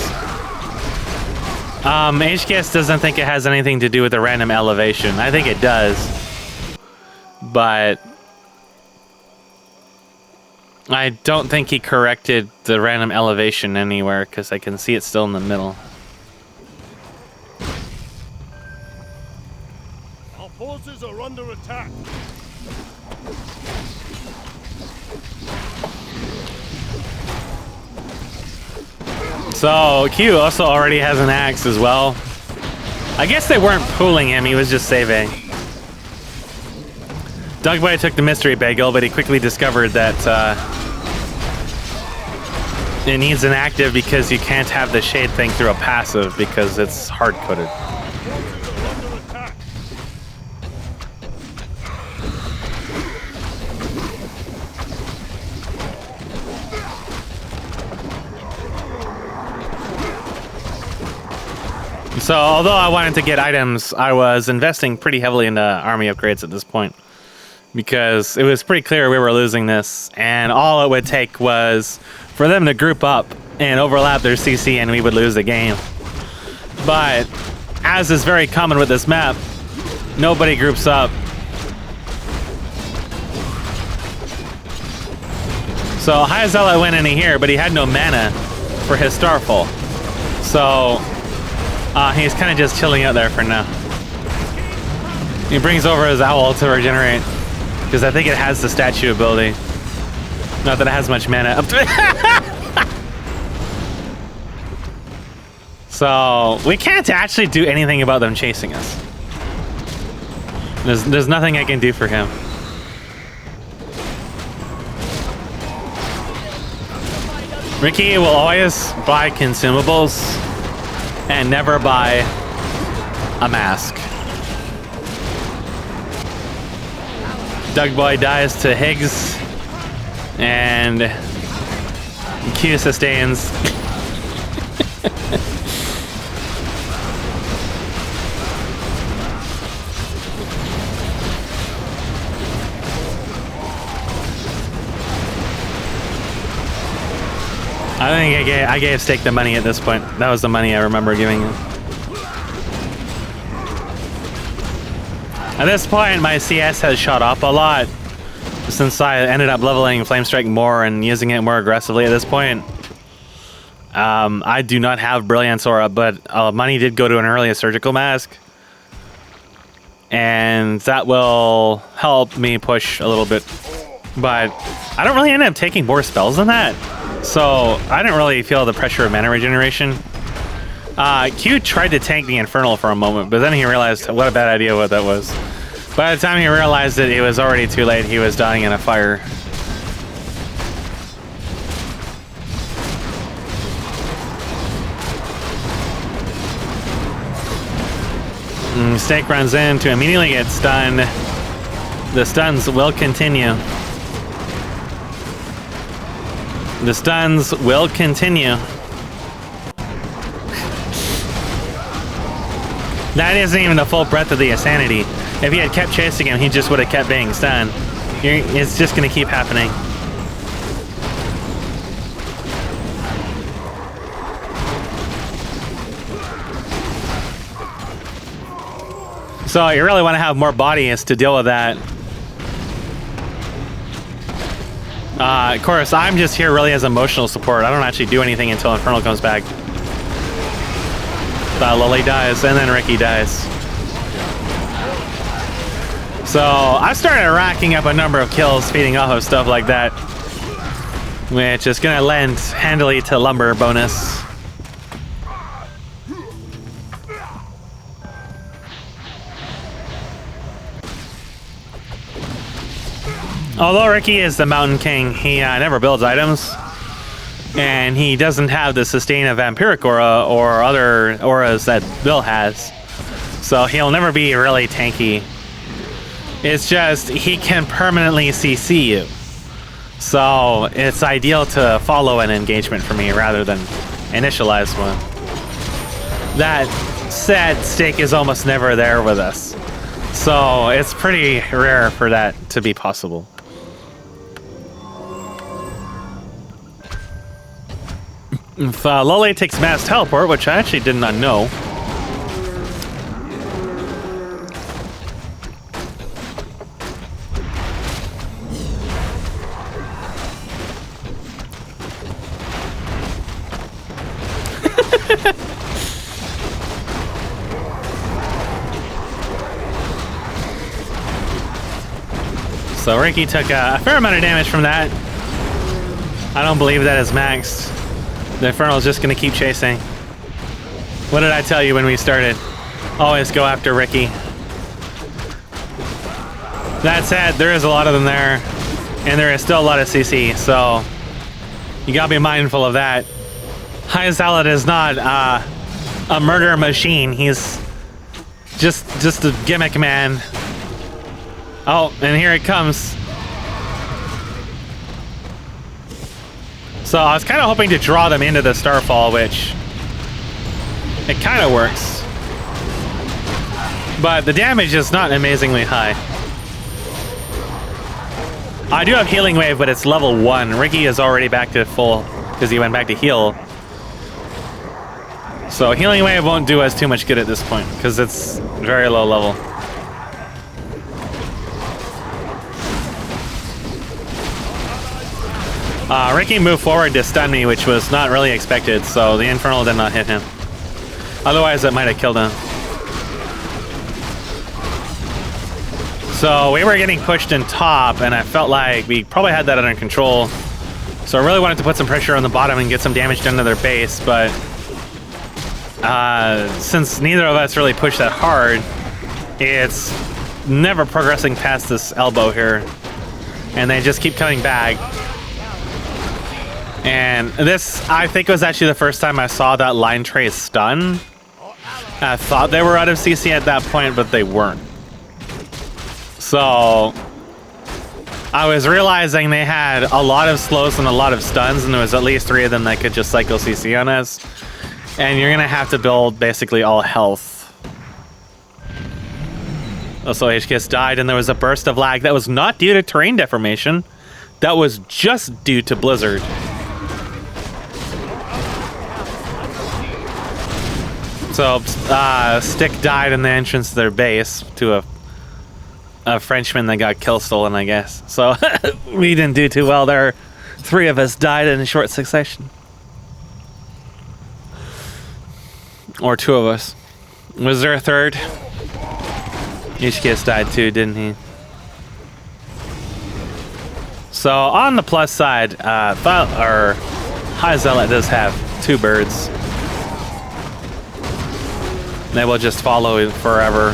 HKS doesn't think it has anything to do with the random elevation. I think it does. But I don't think he corrected the random elevation anywhere because I can see it still in the middle. Our forces are under attack. So Q also already has an axe as well. I guess they weren't pulling him, he was just saving. Dugboy took the mystery bagel, but he quickly discovered that it needs an active because you can't have the shade thing through a passive because it's hard-coded. So, although I wanted to get items, I was investing pretty heavily into army upgrades at this point. Because it was pretty clear we were losing this, and all it would take was for them to group up and overlap their CC and we would lose the game. But, as is very common with this map, nobody groups up. So, High Zealot went in here, but he had no mana for his Starfall. So, he's kind of just chilling out there for now. He brings over his owl to regenerate, because I think it has the statue ability. Not that it has much mana up to it. So we can't actually do anything about them chasing us. There's nothing I can do for him. Ricky will always buy consumables and never buy a mask. Dugboy dies to Higgs, and Q sustains. I think I gave Stake the money at this point. That was the money I remember giving him. At this point, my CS has shot up a lot since I ended up leveling Flamestrike more and using it more aggressively at this point. I do not have Brilliance Aura, but money did go to an early surgical mask. And that will help me push a little bit. But I don't really end up taking more spells than that. So I didn't really feel the pressure of mana regeneration. Q tried to tank the Infernal for a moment, but then he realized what a bad idea what that was. By the time he realized it, it was already too late. He was dying in a fire. Snake runs in to immediately get stunned. The stuns will continue. The stuns will continue. That isn't even the full breadth of the insanity. If he had kept chasing him, he just would have kept being stunned. It's just going to keep happening. So you really want to have more bodies to deal with that. Of course, I'm just here really as emotional support. I don't actually do anything until Infernal comes back. Lily dies, and then Ricky dies. So I started racking up a number of kills feeding off of stuff like that, which is going to lend handily to lumber bonus. Although Ricky is the Mountain King, he never builds items, and he doesn't have the sustain of Vampiric Aura or other auras that Bill has, so he'll never be really tanky. It's just he can permanently CC you, so it's ideal to follow an engagement for me rather than initialize one. That said, stake is almost never there with us, so it's pretty rare for that to be possible. If Lole takes mass teleport, which I actually did not know. So Ricky took a fair amount of damage from that. I don't believe that is maxed. The Infernal is just going to keep chasing. What did I tell you when we started? Always go after Ricky. That said, there is a lot of them there, and there is still a lot of CC, so you gotta be mindful of that. High Zealot is not a murder machine. He's just a gimmick man. Oh, and here it comes. So I was kind of hoping to draw them into the Starfall, which it kind of works. But the damage is not amazingly high. I do have Healing Wave, but it's level 1. Ricky is already back to full because he went back to heal. So Healing Wave won't do us too much good at this point because it's very low level. Ricky moved forward to stun me, which was not really expected, so the Infernal did not hit him. Otherwise, it might have killed him. So we were getting pushed in top, and I felt like we probably had that under control. So I really wanted to put some pressure on the bottom and get some damage done to their base, but since neither of us really pushed that hard, it's never progressing past this elbow here. And they just keep coming back. And this, I think, was actually the first time I saw that line trace stun. I thought they were out of CC at that point, but they weren't. So I was realizing they had a lot of slows and a lot of stuns, and there was at least 3 of them that could just cycle CC on us. And you're gonna have to build basically all health. Also, HKS died, and there was a burst of lag that was not due to terrain deformation. That was just due to Blizzard. So, Stick died in the entrance to their base to a Frenchman that got kill stolen, I guess. So, we didn't do too well there. 3 of us died in short succession. Or 2 of us. Was there a 3rd? HKS died too, didn't he? So, on the plus side, High Zealot does have 2 birds. They will just follow forever.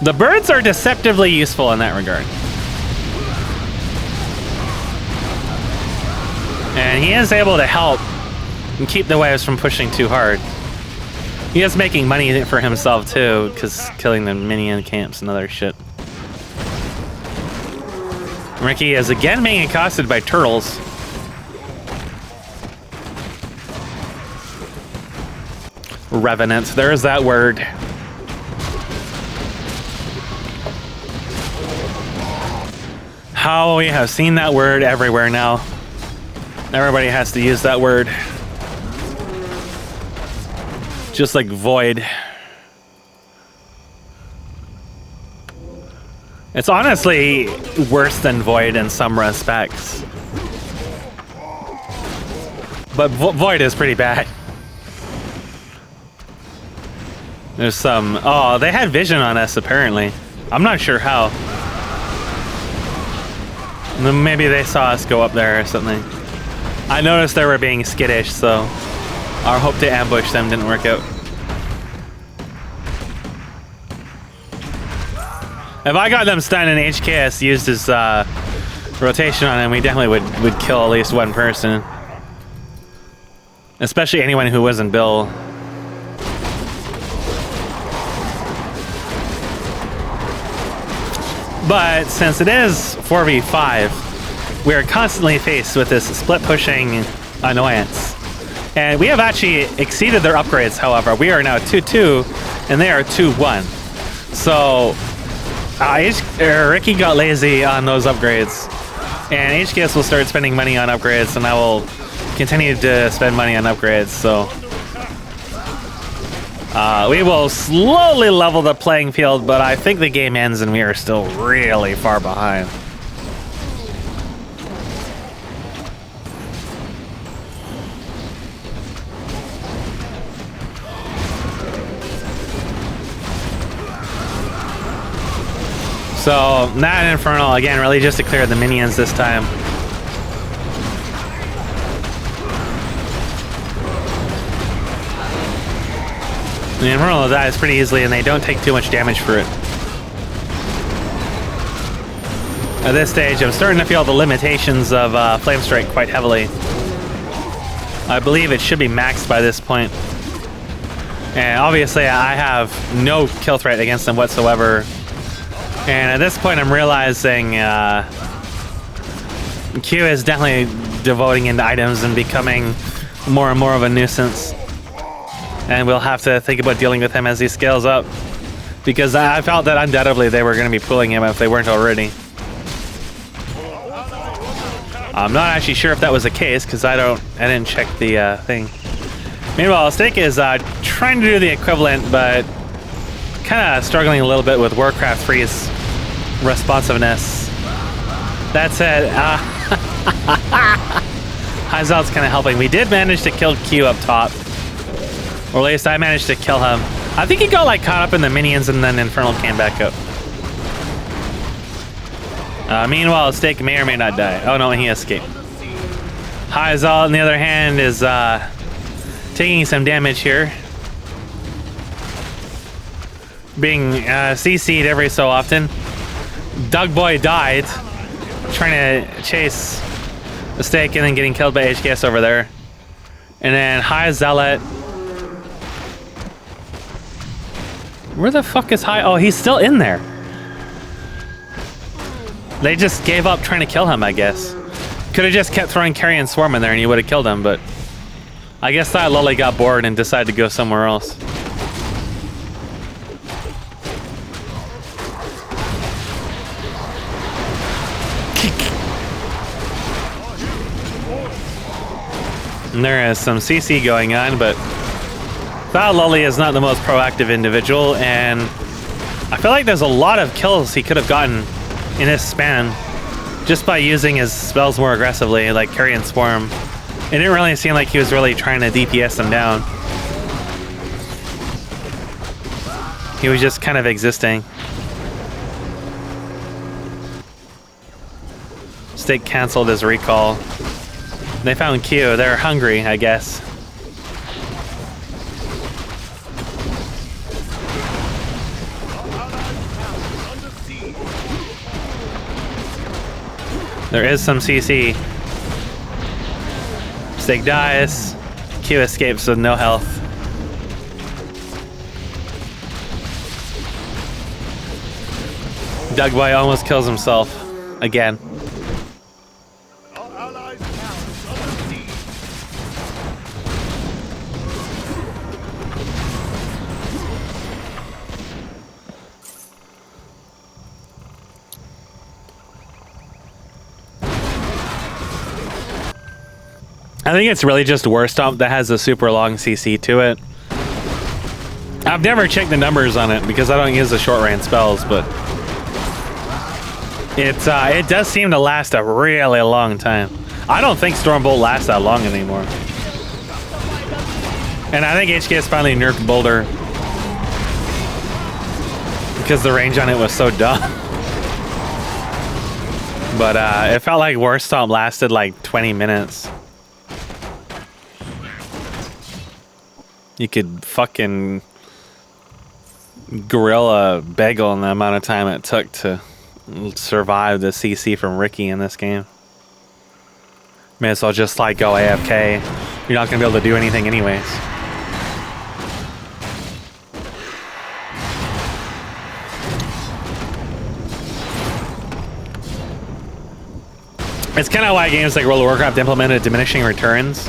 The birds are deceptively useful in that regard. And he is able to help and keep the waves from pushing too hard. He is making money for himself too, because killing the minion camps and other shit. Ricky is again being accosted by turtles. Revenant. There's that word. How we have seen that word everywhere now. Everybody has to use that word. Just like void. It's honestly worse than void in some respects. But void is pretty bad. There's some... Oh, they had vision on us, apparently. I'm not sure how. Maybe they saw us go up there or something. I noticed they were being skittish, so our hope to ambush them didn't work out. If I got them stunned and HKS used his rotation on him, we definitely would kill at least one person. Especially anyone who wasn't Bill. But since it is 4v5, we are constantly faced with this split pushing annoyance. And we have actually exceeded their upgrades, however. We are now 2-2, and they are 2-1. So Ricky got lazy on those upgrades. And HKS will start spending money on upgrades, and I will continue to spend money on upgrades, so... we will slowly level the playing field, but I think the game ends and we are still really far behind. So, that Infernal, again, really just to clear the minions this time. The Infernal dies pretty easily and they don't take too much damage for it. At this stage, I'm starting to feel the limitations of Flame Strike quite heavily. I believe it should be maxed by this point. And obviously I have no kill threat against them whatsoever. And at this point I'm realizing Q is definitely devoting into items and becoming more and more of a nuisance. And we'll have to think about dealing with him as he scales up. Because I felt that undoubtedly they were going to be pulling him if they weren't already. I'm not actually sure if that was the case because I didn't check the thing. Meanwhile, Steak is trying to do the equivalent, but kind of struggling a little bit with Warcraft 3's responsiveness. That said, Heisel's kind of helping. We did manage to kill Q up top. Or at least I managed to kill him. I think he got like caught up in the minions and then Infernal came back up. Meanwhile, Steak may or may not die. Oh no, he escaped. Heisel, on the other hand, is taking some damage here. Being CC'd every so often. Doug Boy died trying to chase the Steak and then getting killed by HKS over there. And then High Zealot. Where the fuck is High? Oh, he's still in there. They just gave up trying to kill him, I guess. Could have just kept throwing Carrion Swarm in there and you would have killed him, but I guess that Lully got bored and decided to go somewhere else. And there is some CC going on, but Thal Lully is not the most proactive individual, and I feel like there's a lot of kills he could have gotten in his span just by using his spells more aggressively, like Carrion Swarm. It didn't really seem like he was really trying to DPS them down. He was just kind of existing. Steak canceled his recall. They found Q. They're hungry, I guess. There is some CC. Steak dies. Q escapes with no health. Doug Boy almost kills himself again. I think it's really just War Stomp that has a super long CC to it. I've never checked the numbers on it because I don't use the short range spells, but it does seem to last a really long time. I don't think Stormbolt lasts that long anymore. And I think HKS finally nerfed Boulder because the range on it was so dumb. But it felt like War Stomp lasted like 20 minutes. You could fucking gorilla bagel in the amount of time it took to survive the CC from Ricky in this game. May as well just like go AFK. You're not gonna be able to do anything anyways. It's kind of why games like World of Warcraft implemented diminishing returns,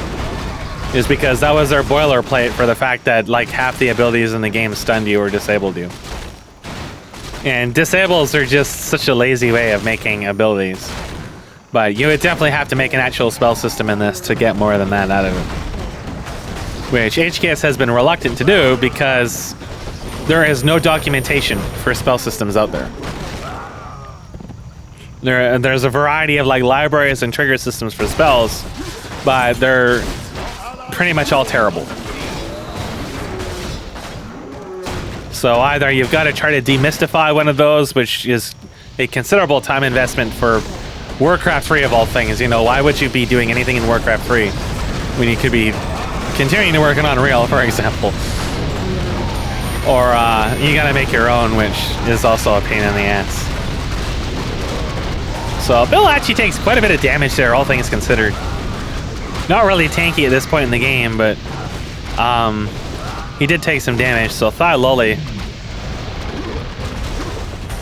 is because that was their boilerplate for the fact that like half the abilities in the game stunned you or disabled you. And disables are just such a lazy way of making abilities. But you would definitely have to make an actual spell system in this to get more than that out of it. Which HKS has been reluctant to do because there is no documentation for spell systems out there. There's a variety of like libraries and trigger systems for spells, but they're pretty much all terrible. So either you've got to try to demystify one of those, which is a considerable time investment for Warcraft 3 of all things. You know, why would you be doing anything in Warcraft 3 when you could be continuing to work on Unreal, for example? Or you gotta make your own, which is also a pain in the ass. So Bill actually takes quite a bit of damage there, all things considered. Not really tanky at this point in the game, but he did take some damage. So Thigh Lolly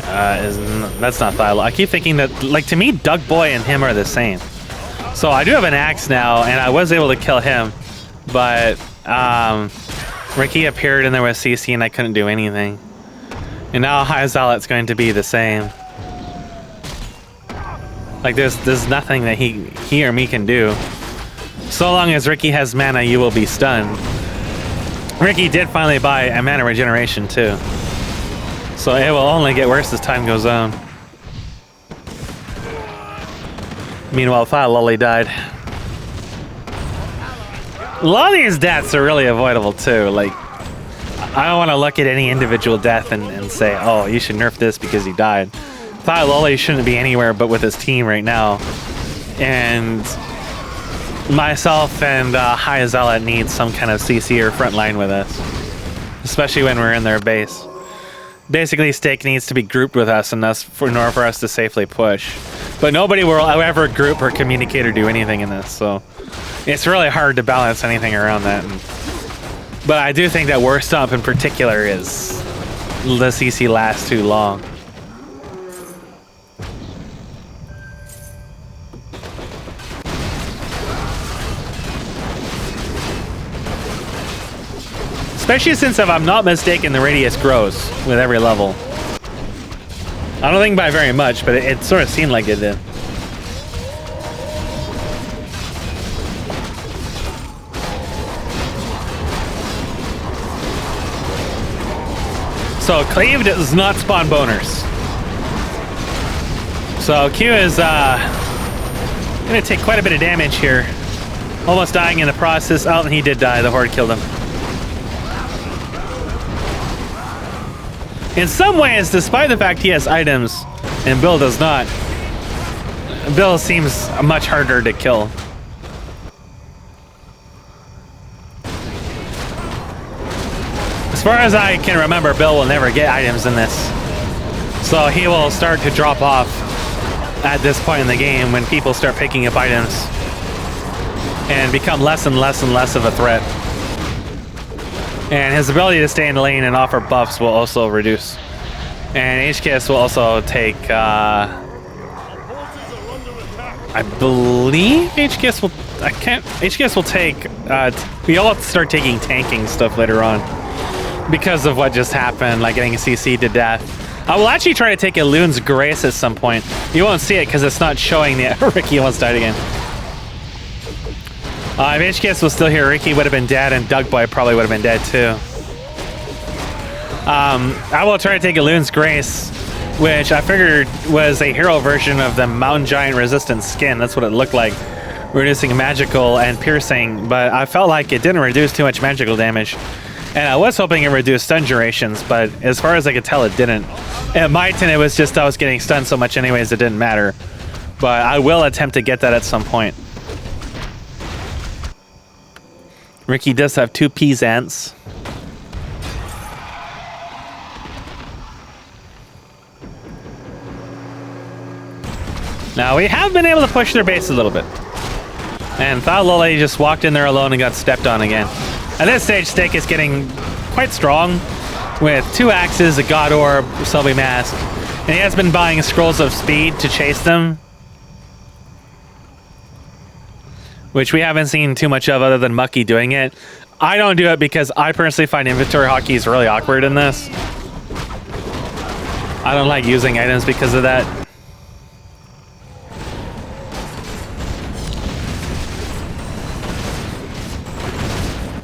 that's not Thigh Lolly. I keep thinking that, like, to me, Doug Boy and him are the same. So I do have an axe now, and I was able to kill him, but Ricky appeared and there was CC and I couldn't do anything. And now High Zealot's going to be the same. Like, there's nothing that he or me can do. So long as Ricky has mana, you will be stunned. Ricky did finally buy a mana regeneration too. So it will only get worse as time goes on. Meanwhile, Thigh Lolly died. A lot of these deaths are really avoidable too. Like, I don't want to look at any individual death and say, oh, you should nerf this because he died. Thigh Lolly shouldn't be anywhere but with his team right now. And myself and High Zealot need some kind of CC or front line with us. Especially when we're in their base. Basically, Stake needs to be grouped with us in order for us to safely push. But nobody will ever group or communicate or do anything in this, so it's really hard to balance anything around that. But I do think that War Stomp in particular is the CC lasts too long. Especially since, if I'm not mistaken, the radius grows with every level. I don't think by very much, but it sort of seemed like it did. So Cleave does not spawn boners. So Q is gonna take quite a bit of damage here. Almost dying in the process. Oh, and he did die. The Horde killed him. In some ways, despite the fact he has items and Bill does not, Bill seems much harder to kill. As far as I can remember, Bill will never get items in this. So he will start to drop off at this point in the game when people start picking up items and become less and less and less of a threat. And his ability to stay in the lane and offer buffs will also reduce. And HKS will also take, I believe HKS will, HKS will take, we'll have to start taking tanking stuff later on because of what just happened, like getting CC to death. I will actually try to take a Loon's Grace at some point. You won't see it because it's not showing the, Ricky almost died again. If HKS was still here, Ricky would have been dead, and Doug Boy probably would have been dead too. I will try to take a Loon's Grace, which I figured was a hero version of the Mountain Giant Resistance skin. That's what it looked like, reducing magical and piercing, but I felt like it didn't reduce too much magical damage. And I was hoping it reduced stun durations, but as far as I could tell, it didn't. It might, and it was just I was getting stunned so much anyways, it didn't matter. But I will attempt to get that at some point. Ricky does have 2 Peasants. Now, we have been able to push their base a little bit. And Thalole just walked in there alone and got stepped on again. At this stage, Steak is getting quite strong with 2 axes, a God Orb, Selby Mask, and he has been buying Scrolls of Speed to chase them, which we haven't seen too much of other than Mucky doing it. I don't do it because I personally find inventory hockey is really awkward in this. I don't like using items because of that.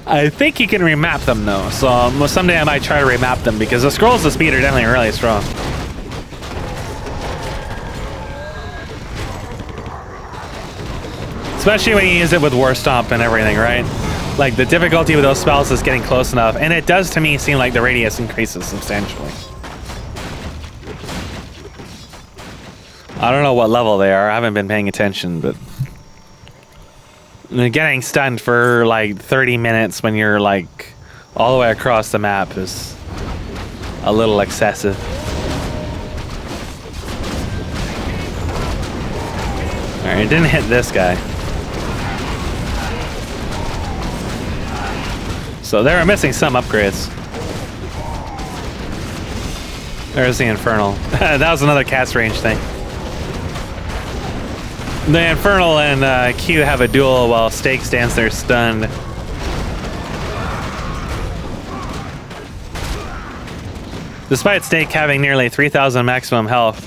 I think you can remap them though, so someday I might try to remap them because the Scrolls of Speed are definitely really strong. Especially when you use it with War Stomp and everything, right? Like, the difficulty with those spells is getting close enough, and it does to me seem like the radius increases substantially. I don't know what level they are, I haven't been paying attention, but getting stunned for like 30 minutes when you're like all the way across the map is a little excessive. Alright, it didn't hit this guy. So they were missing some upgrades. There's the Infernal. That was another cast range thing. The Infernal and Q have a duel while Steak stands there stunned. Despite Steak having nearly 3,000 maximum health,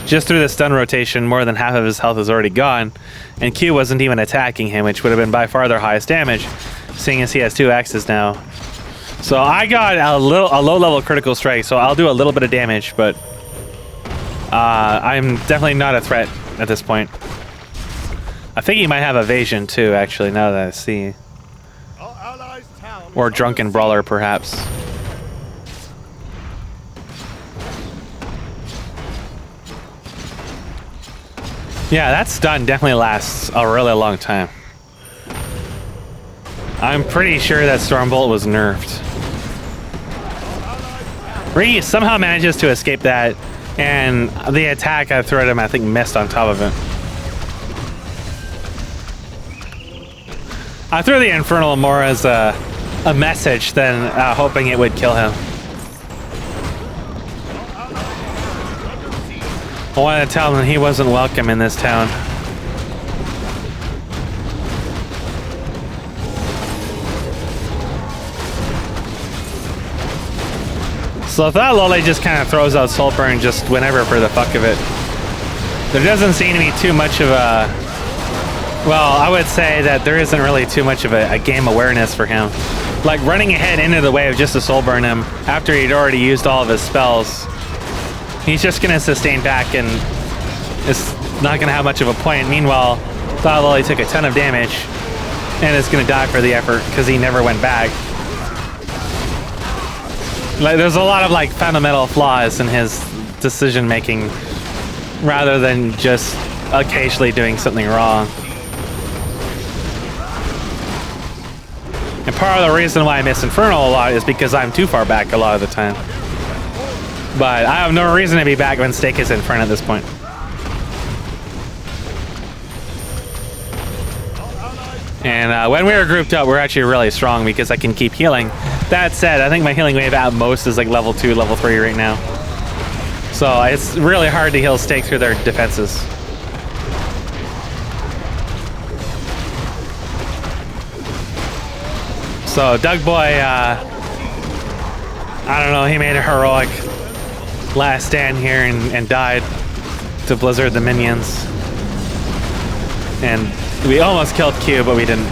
just through the stun rotation, more than half of his health is already gone, and Q wasn't even attacking him, which would have been by far their highest damage, seeing as he has 2 axes now. So I got a low-level critical strike, so I'll do a little bit of damage, but I'm definitely not a threat at this point. I think he might have evasion too, actually, now that I see. Or drunken brawler, perhaps. Yeah, that stun definitely lasts a really long time. I'm pretty sure that Stormbolt was nerfed. Ree somehow manages to escape that, and the attack I threw at him, I think, missed on top of it. I threw the Infernal more as a message than hoping it would kill him. I wanted to tell him that he wasn't welcome in this town. So that Lole just kind of throws out Soulburn just whenever for the fuck of it. There doesn't seem to be too much of a... Well, I would say that there isn't really too much of a game awareness for him. Like, running ahead into the wave just to Soulburn him after he'd already used all of his spells. He's just going to sustain back and it's not going to have much of a point. Meanwhile, Thalole took a ton of damage and is going to die for the effort because he never went back. Like, there's a lot of like fundamental flaws in his decision making rather than just occasionally doing something wrong. And part of the reason why I miss Infernal a lot is because I'm too far back a lot of the time. But I have no reason to be back when Steak is in front at this point. And when we were grouped up, we're actually really strong because I can keep healing. That said, I think my healing wave at most is like level 2, level 3 right now. So it's really hard to heal Steak through their defenses. So Doug Boy, I don't know, he made a heroic last stand here and died to Blizzard the minions. And we almost killed Q, but we didn't.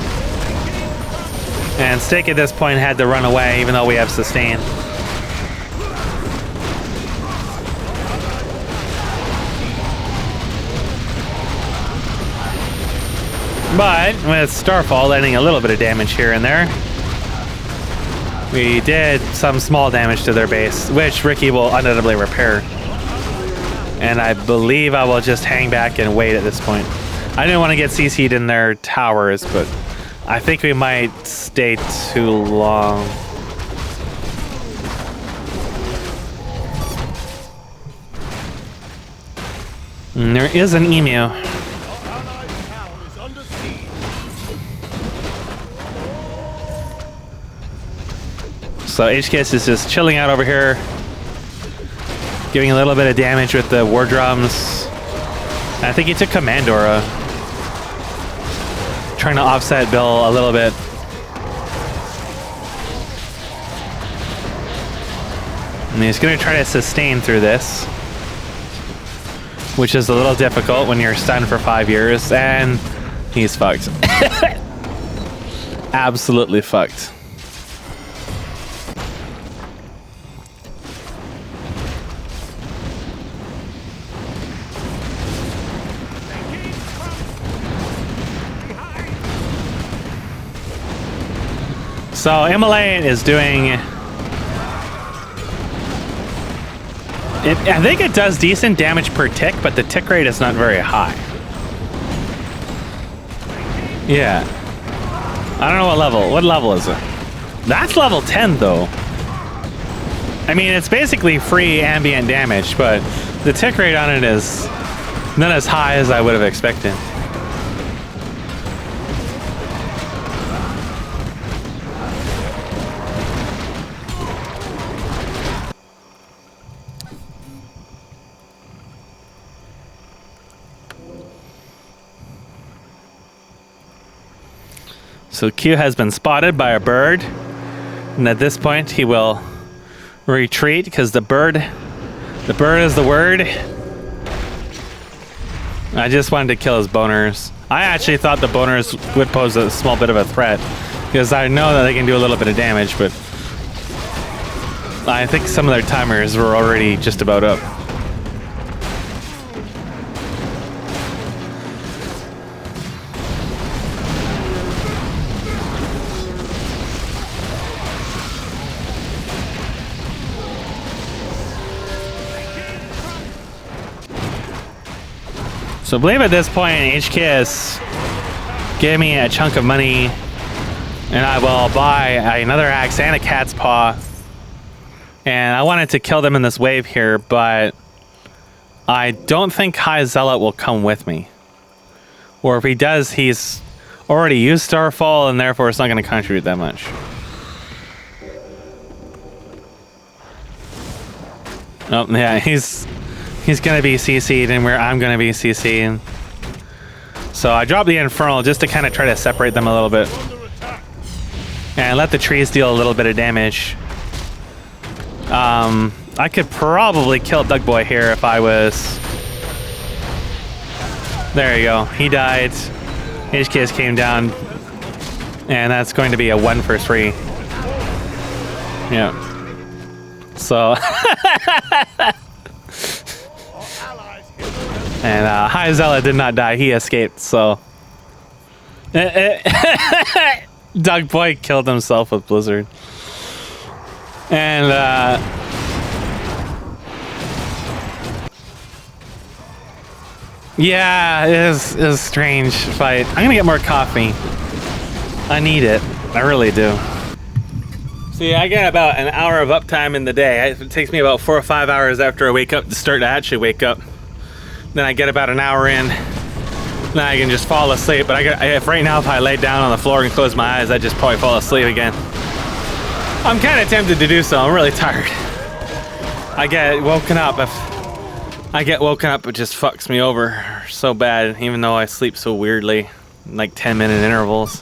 And Steak at this point had to run away, even though we have sustain. But with Starfall landing a little bit of damage here and there, we did some small damage to their base, which Ricky will undoubtedly repair. And I believe I will just hang back and wait at this point. I didn't want to get CC'd in their towers, but I think we might stay too long. And there is an emu. So HKS is just chilling out over here, giving a little bit of damage with the war drums. I think he took Commandora, trying to offset Bill a little bit. And he's going to try to sustain through this, which is a little difficult when you're stunned for 5 years, and he's fucked. Absolutely fucked. So Immolate is doing... I think it does decent damage per tick, but the tick rate is not very high. Yeah. I don't know what level. What level is it? That's level 10, though. I mean, it's basically free ambient damage, but the tick rate on it is not as high as I would have expected. So Q has been spotted by a bird, and at this point he will retreat because the bird is the word. I just wanted to kill his boners. I actually thought the boners would pose a small bit of a threat because I know that they can do a little bit of damage, but I think some of their timers were already just about up. So I believe at this point, HKS gave me a chunk of money, and I will buy another axe and a cat's paw. And I wanted to kill them in this wave here, but I don't think High Zealot will come with me. Or if he does, he's already used Starfall, and therefore it's not going to contribute that much. Oh, yeah, he's going to be CC'd, and I'm going to be CC'd. So I dropped the Infernal just to kind of try to separate them a little bit. And let the trees deal a little bit of damage. I could probably kill Doug Boy here if I was... There you go. He died. HKS came down. And that's going to be a 1 for 3. Yeah. So... And High Zealot did not die. He escaped, so... Doug Boy killed himself with Blizzard. And, yeah, it is a strange fight. I'm gonna get more coffee. I need it. I really do. See, I get about an hour of uptime in the day. It takes me about 4 or 5 hours after I wake up to start to actually wake up. Then I get about an hour in. Then I can just fall asleep. But if right now, if I lay down on the floor and close my eyes, I'd just probably fall asleep again. I'm kind of tempted to do so. I'm really tired. I get woken up. If I get woken up, it just fucks me over so bad, even though I sleep so weirdly, like 10-minute intervals.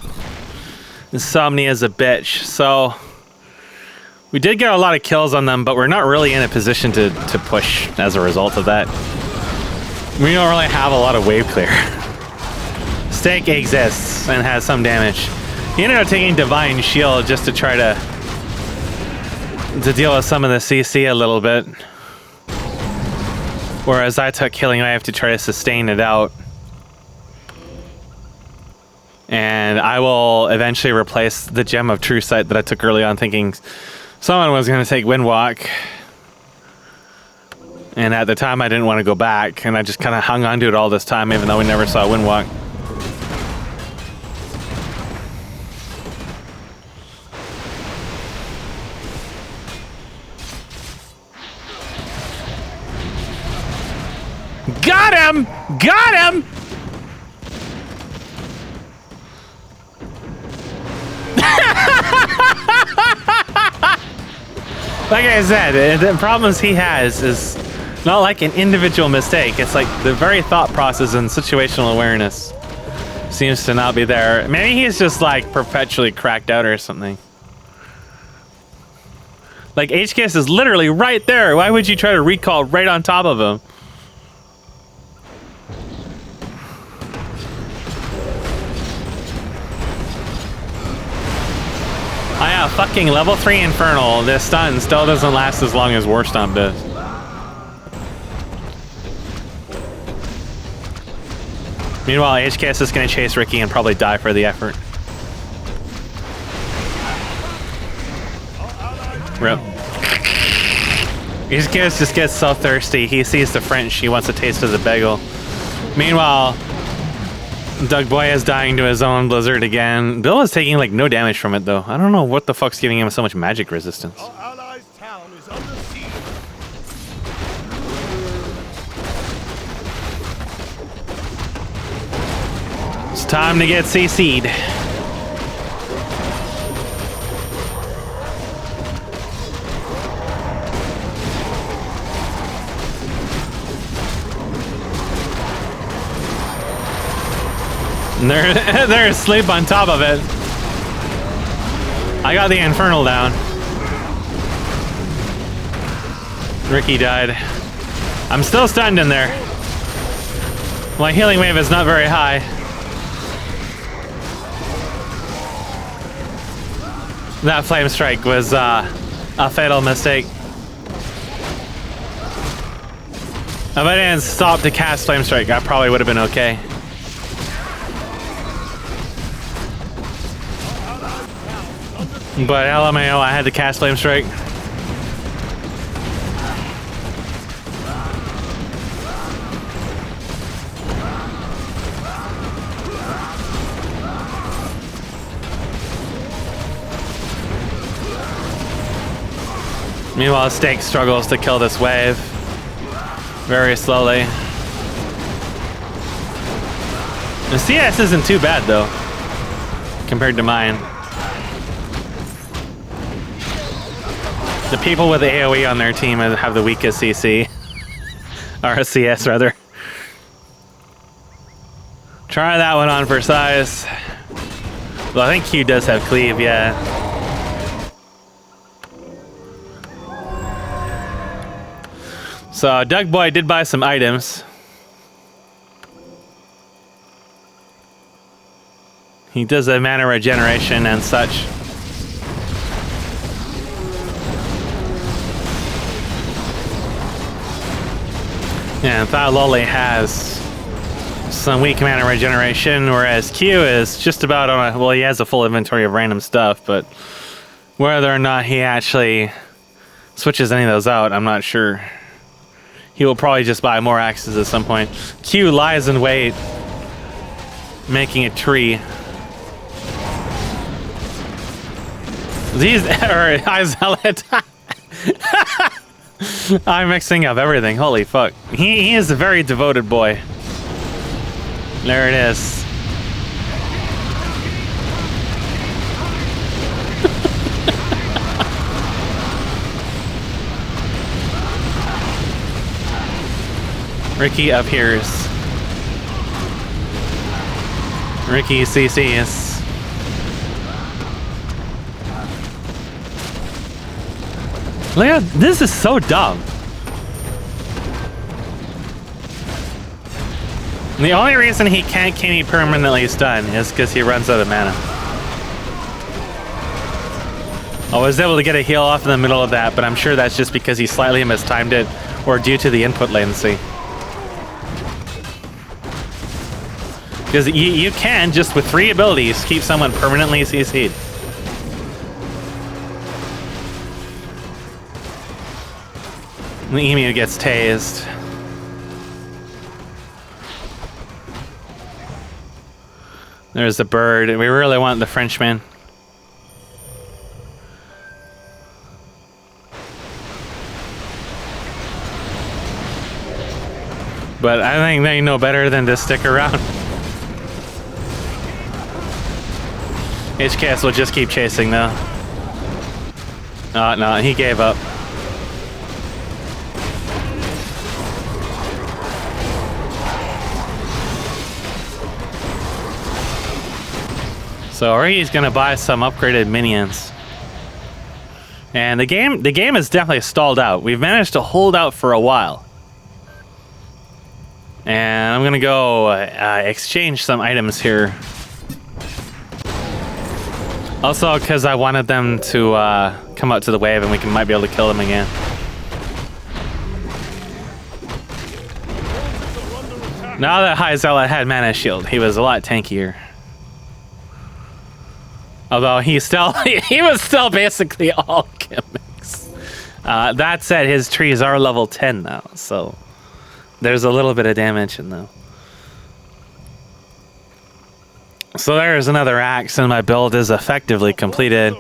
Insomnia is a bitch. So we did get a lot of kills on them, but we're not really in a position to push as a result of that. We don't really have a lot of wave clear. Steak exists and has some damage. He ended up taking Divine Shield just to try to deal with some of the CC a little bit. Whereas I took Healing Wave to try to sustain it out. And I will eventually replace the Gem of True Sight that I took early on, thinking someone was going to take Windwalk. And at the time, I didn't want to go back, and I just kind of hung on to it all this time, even though we never saw Windwalk. Got him! Got him! Like I said, the problems he has is not like an individual mistake. It's like the very thought process and situational awareness seems to not be there. Maybe he's just like perpetually cracked out or something. Like HKS is literally right there. Why would you try to recall right on top of him? Oh yeah, fucking level 3 Infernal. This stun still doesn't last as long as War Stomp does. Meanwhile, HKS is going to chase Ricky and probably die for the effort. Rip. HKS just gets so thirsty. He sees the French. He wants a taste of the bagel. Meanwhile, Doug Boy is dying to his own Blizzard again. Bill is taking like no damage from it though. I don't know what the fuck's giving him so much magic resistance. Our allies' town is under siege. It's time to get CC'd. And they're asleep on top of it. I got the Infernal down. Ricky died. I'm still stunned in there. My healing wave is not very high. That flame strike was a fatal mistake. If I didn't stop to cast flame strike, I probably would have been okay. But LMAO, I had to cast Flame Strike. Meanwhile, Stake struggles to kill this wave very slowly. The CS isn't too bad though, compared to mine. The people with AoE on their team have the weakest CC. Or CS, rather. Try that one on for size. Well, I think Q does have cleave, yeah. So, Doug Boy did buy some items. He does a mana regeneration and such. Yeah, Lolly has some weak mana regeneration, whereas Q is just about on a... Well, he has a full inventory of random stuff, but whether or not he actually switches any of those out, I'm not sure. He will probably just buy more axes at some point. Q lies in wait, making a tree. These are Zealot. I'm mixing up everything. Holy fuck. He is a very devoted boy. There it is. Ricky appears. Ricky CCs. Look at this, is so dumb. The only reason he can't keep me permanently stunned is because he runs out of mana. I was able to get a heal off in the middle of that, but I'm sure that's just because he slightly mistimed it or due to the input latency. Because you can, just with 3 abilities, keep someone permanently CC'd. The emu gets tased. There's the bird. We really want the Frenchman. But I think they know better than to stick around. HKS will just keep chasing though. Oh, no, he gave up. So Ricky's gonna buy some upgraded minions. And the game is definitely stalled out. We've managed to hold out for a while. And I'm gonna go exchange some items here. Also, because I wanted them to come out to the wave and we might be able to kill them again. Now that High Zealot had Mana Shield, he was a lot tankier. Although he was still basically all gimmicks. That said, his trees are level 10 now, so there's a little bit of damage in them. So there's another axe, and my build is effectively completed.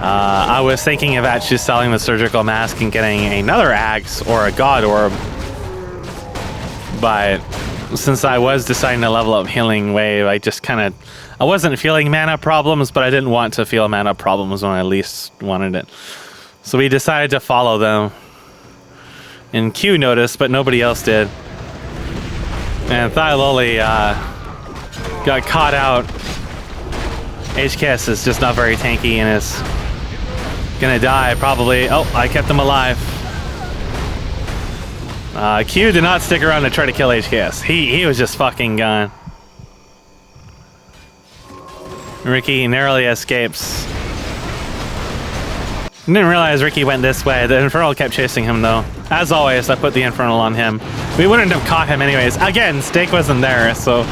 I was thinking of actually selling the surgical mask and getting another axe or a god orb, but since I was deciding to level up healing wave, I wasn't feeling mana problems, but I didn't want to feel mana problems when I least wanted it. So we decided to follow them. And Q noticed, but nobody else did. And Thyloli got caught out. HKS is just not very tanky and is gonna die probably. Oh, I kept him alive. Q did not stick around to try to kill HKS. He was just fucking gone. Ricky narrowly escapes. Didn't realize Ricky went this way. The Infernal kept chasing him though. As always, I put the Infernal on him. We wouldn't have caught him anyways. Again, Stake wasn't there, so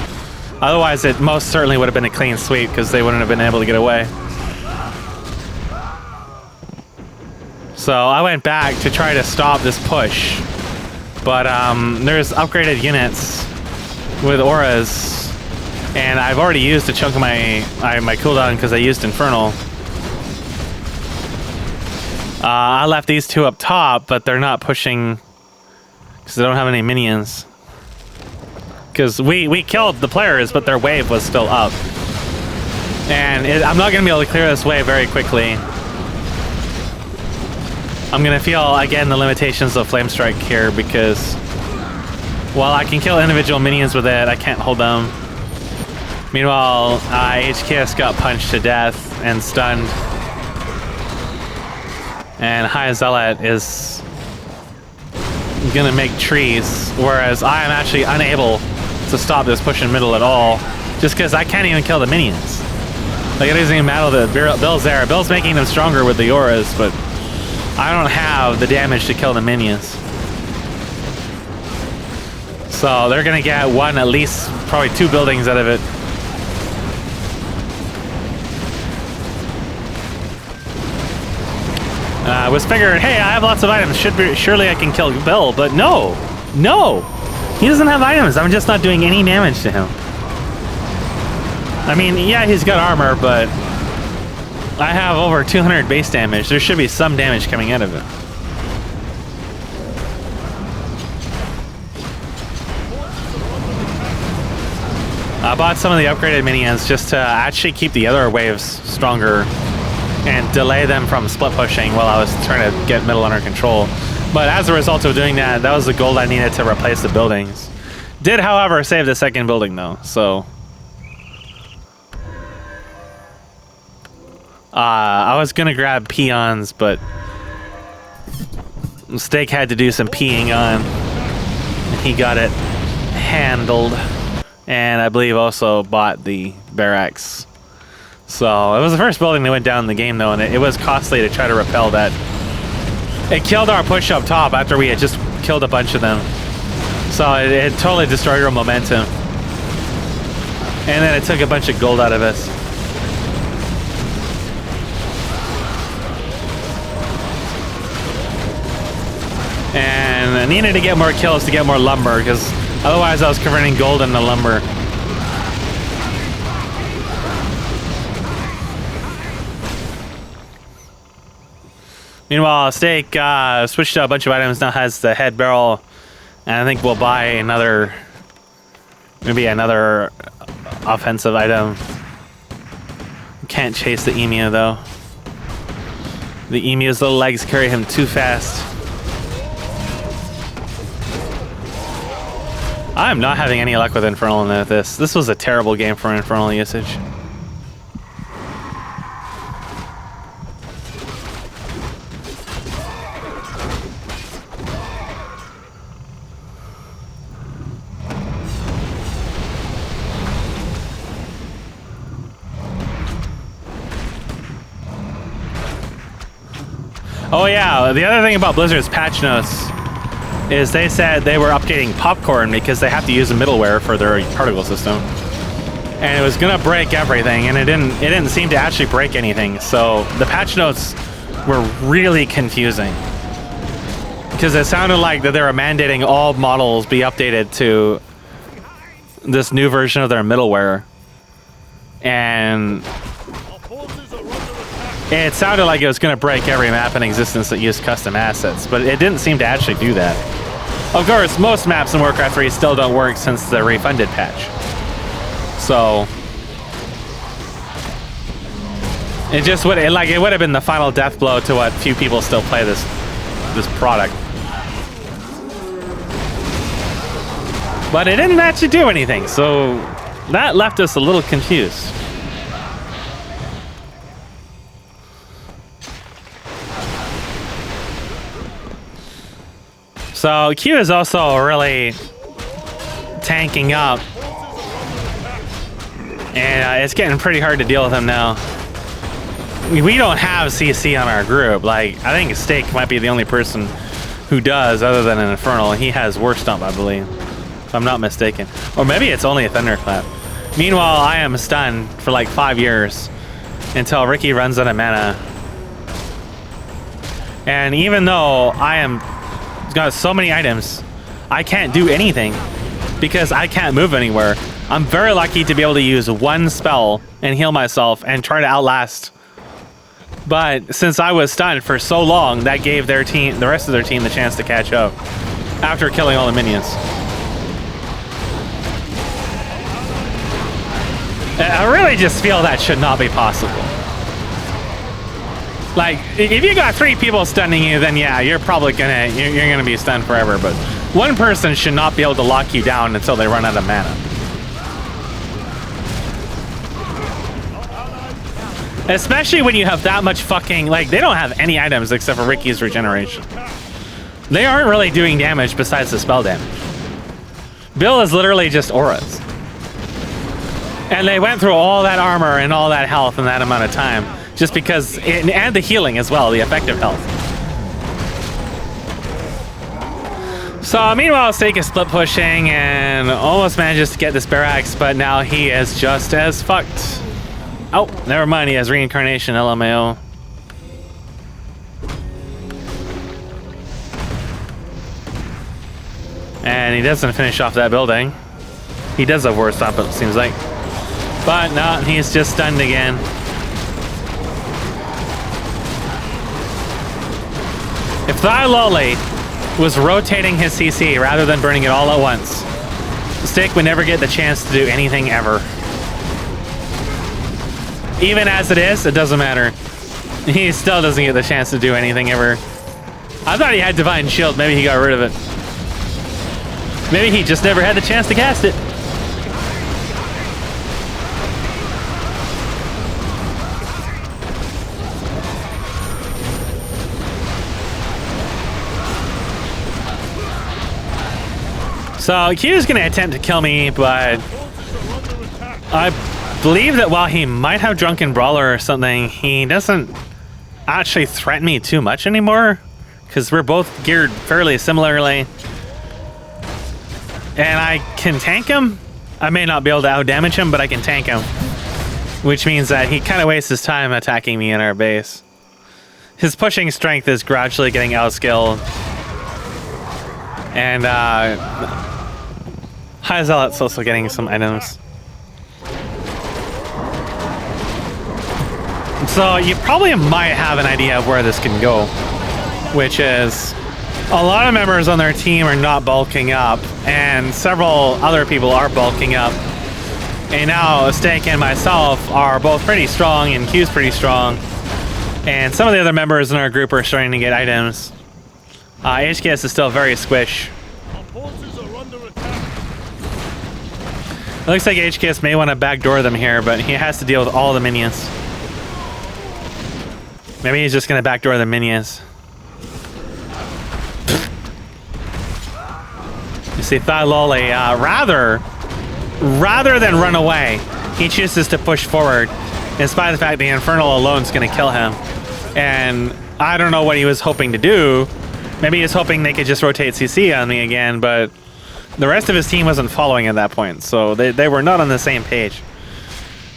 otherwise it most certainly would have been a clean sweep because they wouldn't have been able to get away. So I went back to try to stop this push. But there's upgraded units with auras, and I've already used a chunk of my cooldown because I used Infernal. I left these 2 up top, but they're not pushing because they don't have any minions. Because we killed the players, but their wave was still up. And I'm not going to be able to clear this wave very quickly. I'm going to feel, again, the limitations of Flame Strike here because while I can kill individual minions with it, I can't hold them. Meanwhile, HKS got punched to death and stunned. And High Zealot is gonna make trees, whereas I am actually unable to stop this push in middle at all, just because I can't even kill the minions. Like, it doesn't even matter that Bill's there. Bill's making them stronger with the auras, but I don't have the damage to kill the minions. So they're gonna get at least probably 2 buildings out of it. I was figuring, hey, I have lots of items. Surely I can kill Bill, but no, he doesn't have items. I'm just not doing any damage to him. I mean, yeah, he's got armor, but I have over 200 base damage. There should be some damage coming out of it. I bought some of the upgraded minions just to actually keep the other waves stronger and delay them from split pushing while I was trying to get middle under control. But as a result of doing that, that was the gold I needed to replace the buildings. Did, however, save the second building though, so. I was gonna grab peons, but Stake had to do some peeing on. And he got it handled. And I believe also bought the barracks. So it was the first building that went down in the game, though, and it was costly to try to repel that. It killed our push up top after we had just killed a bunch of them. So it totally destroyed our momentum. And then it took a bunch of gold out of us. And I needed to get more kills to get more lumber, because otherwise I was converting gold into lumber. Meanwhile, Steak switched to a bunch of items, now has the head barrel, and I think we'll buy another, maybe another offensive item. Can't chase the emu though. The emu's little legs carry him too fast. I'm not having any luck with Infernal in this. This was a terrible game for Infernal usage. Oh yeah, the other thing about Blizzard's patch notes is they said they were updating Popcorn because they have to use a middleware for their particle system. And it was gonna break everything, and it didn't seem to actually break anything. So the patch notes were really confusing. Because it sounded like that they were mandating all models be updated to this new version of their middleware. And it sounded like it was going to break every map in existence that used custom assets, but it didn't seem to actually do that. Of course, most maps in Warcraft 3 still don't work since the refunded patch. So it just would it would have been the final death blow to what few people still play this product. But it didn't actually do anything, so that left us a little confused. So Q is also really tanking up, and it's getting pretty hard to deal with him now. We don't have CC on our group. Like, I think Steak might be the only person who does, other than an Infernal. He has War Stomp, I believe, if I'm not mistaken. Or maybe it's only a Thunderclap. Meanwhile, I am stunned for like 5 years until Ricky runs out of mana. And even though I am got so many items, I can't do anything because I can't move anywhere. I'm very lucky to be able to use one spell and heal myself and try to outlast. But since I was stunned for so long, that gave their team, the rest of their team, the chance to catch up after killing all the minions. I really just feel that should not be possible. Like, if you got 3 people stunning you, then yeah, you're probably gonna you're gonna be stunned forever. But one person should not be able to lock you down until they run out of mana. Especially when you have that much fucking, like, they don't have any items except for Ricky's regeneration. They aren't really doing damage besides the spell damage. Bill is literally just auras. And they went through all that armor and all that health in that amount of time. Just because, and the healing as well, the effective health. So meanwhile, Steak is split pushing and almost manages to get this barracks, but now he is just as fucked. Oh, never mind, he has reincarnation, LMAO. And he doesn't finish off that building. He does have War Stomp, it seems like. But no, he's just stunned again. If Thyloli was rotating his CC rather than burning it all at once, Steak would never get the chance to do anything ever. Even as it is, it doesn't matter. He still doesn't get the chance to do anything ever. I thought he had Divine Shield. Maybe he got rid of it. Maybe he just never had the chance to cast it. So Q's gonna attempt to kill me, but I believe that while he might have Drunken Brawler or something, he doesn't actually threaten me too much anymore, because we're both geared fairly similarly. And I can tank him. I may not be able to outdamage him, but I can tank him. Which means that he kind of wastes his time attacking me in our base. His pushing strength is gradually getting outskilled. And High Zealot's also getting some items. So you probably might have an idea of where this can go, which is a lot of members on their team are not bulking up, and several other people are bulking up. And now Steak and myself are both pretty strong, and Q's pretty strong. And some of the other members in our group are starting to get items. HKS is still very squish. Our forces are under attack. It looks like HKS may want to backdoor them here, but he has to deal with all the minions. Maybe he's just going to backdoor the minions. You see, Thyloli, rather than run away, he chooses to push forward, in spite of the fact the Infernal alone is going to kill him. And I don't know what he was hoping to do. Maybe he was hoping they could just rotate CC on me again, but the rest of his team wasn't following at that point, so they were not on the same page.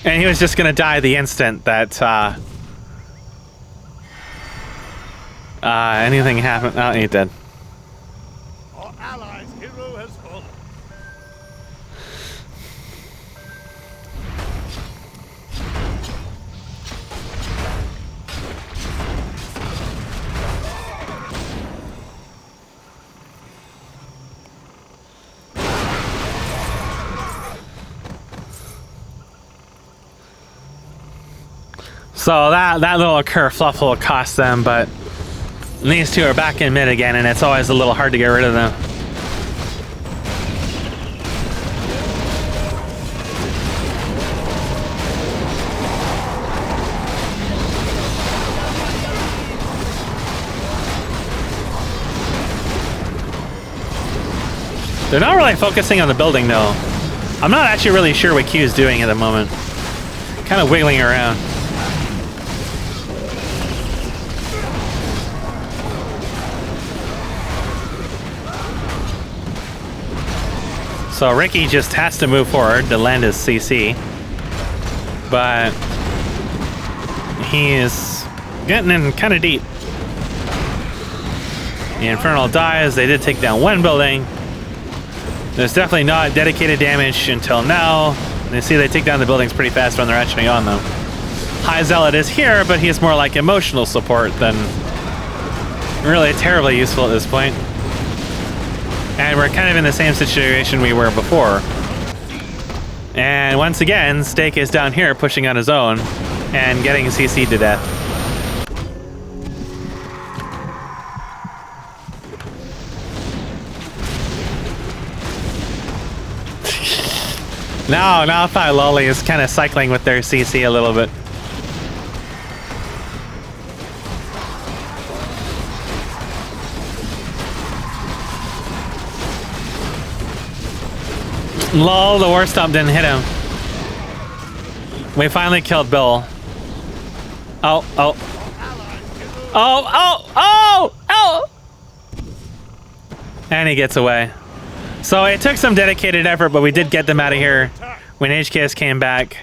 And he was just going to die the instant that anything happened. Oh, he did. Our allies' hero has fallen. So that little kerfluff will cost them, but these two are back in mid again, and it's always a little hard to get rid of them. They're not really focusing on the building, though. I'm not actually really sure what Q is doing at the moment. Kind of wiggling around. So Ricky just has to move forward to land his CC, but he is getting in kind of deep. The Infernal dies. They did take down one building. There's definitely not dedicated damage until now. You see they take down the buildings pretty fast when they're actually on them. High Zealot is here, but he's more like emotional support than really terribly useful at this point. And we're kind of in the same situation we were before. And once again, Steak is down here pushing on his own and getting CC'd to death. Now Thyloli is kind of cycling with their CC a little bit. Lol, the War Stomp didn't hit him. We finally killed Bill. Oh. And he gets away. So it took some dedicated effort, but we did get them out of here when HKS came back.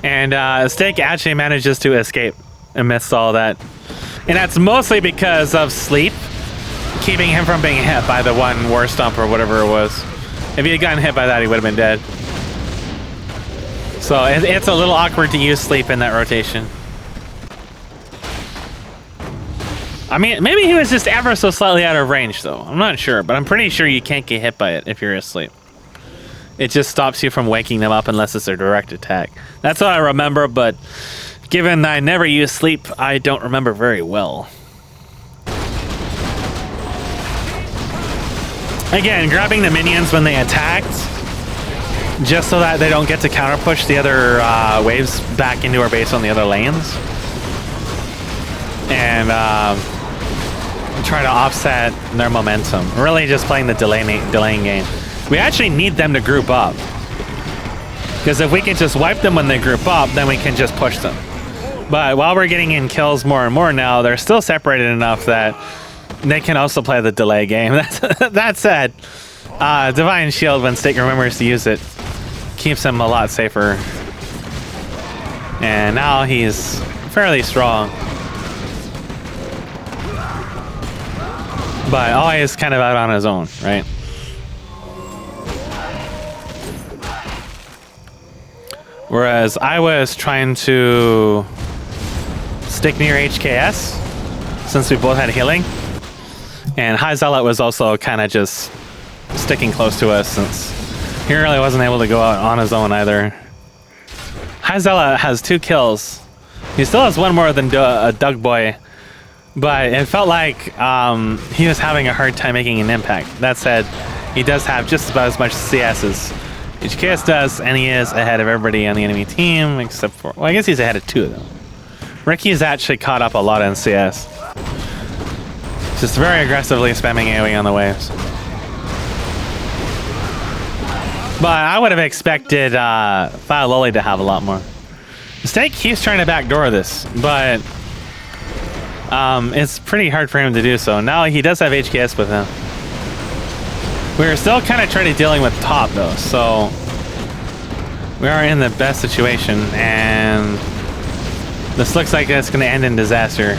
And Steak actually manages to escape amidst all that. And that's mostly because of sleep, keeping him from being hit by the one War Stomp or whatever it was. If he had gotten hit by that, he would have been dead. So it's a little awkward to use sleep in that rotation. I mean, maybe he was just ever so slightly out of range, though. I'm not sure, but I'm pretty sure you can't get hit by it if you're asleep. It just stops you from waking them up unless it's a direct attack. That's what I remember, but given I never use sleep, I don't remember very well. Again, grabbing the minions when they attacked, just so that they don't get to counter push the other waves back into our base on the other lanes. And try to offset their momentum. Really just playing the delaying game. We actually need them to group up. Because if we can just wipe them when they group up, then we can just push them. But while we're getting in kills more and more now, they're still separated enough that they can also play the delay game. That said, Divine Shield, when Steak remembers to use it, keeps him a lot safer. And now he's fairly strong. But always kind of out on his own, right? Whereas I was trying to stick near HKS, since we both had healing. And High Zealot was also kind of just sticking close to us, since he really wasn't able to go out on his own either. High Zealot has 2 kills. He still has 1 more than Doug Boy, but it felt like he was having a hard time making an impact. That said, he does have just about as much CS as HKS does, and he is ahead of everybody on the enemy team, except for, well, I guess he's ahead of 2 of them. Ricky's actually caught up a lot in CS. Just very aggressively spamming AoE on the waves. But I would have expected Fire Loli to have a lot more. Steak keeps trying to backdoor this, but it's pretty hard for him to do so. Now he does have HKS with him. We're still kind of trying to dealing with top though, so we are in the best situation, and this looks like it's going to end in disaster.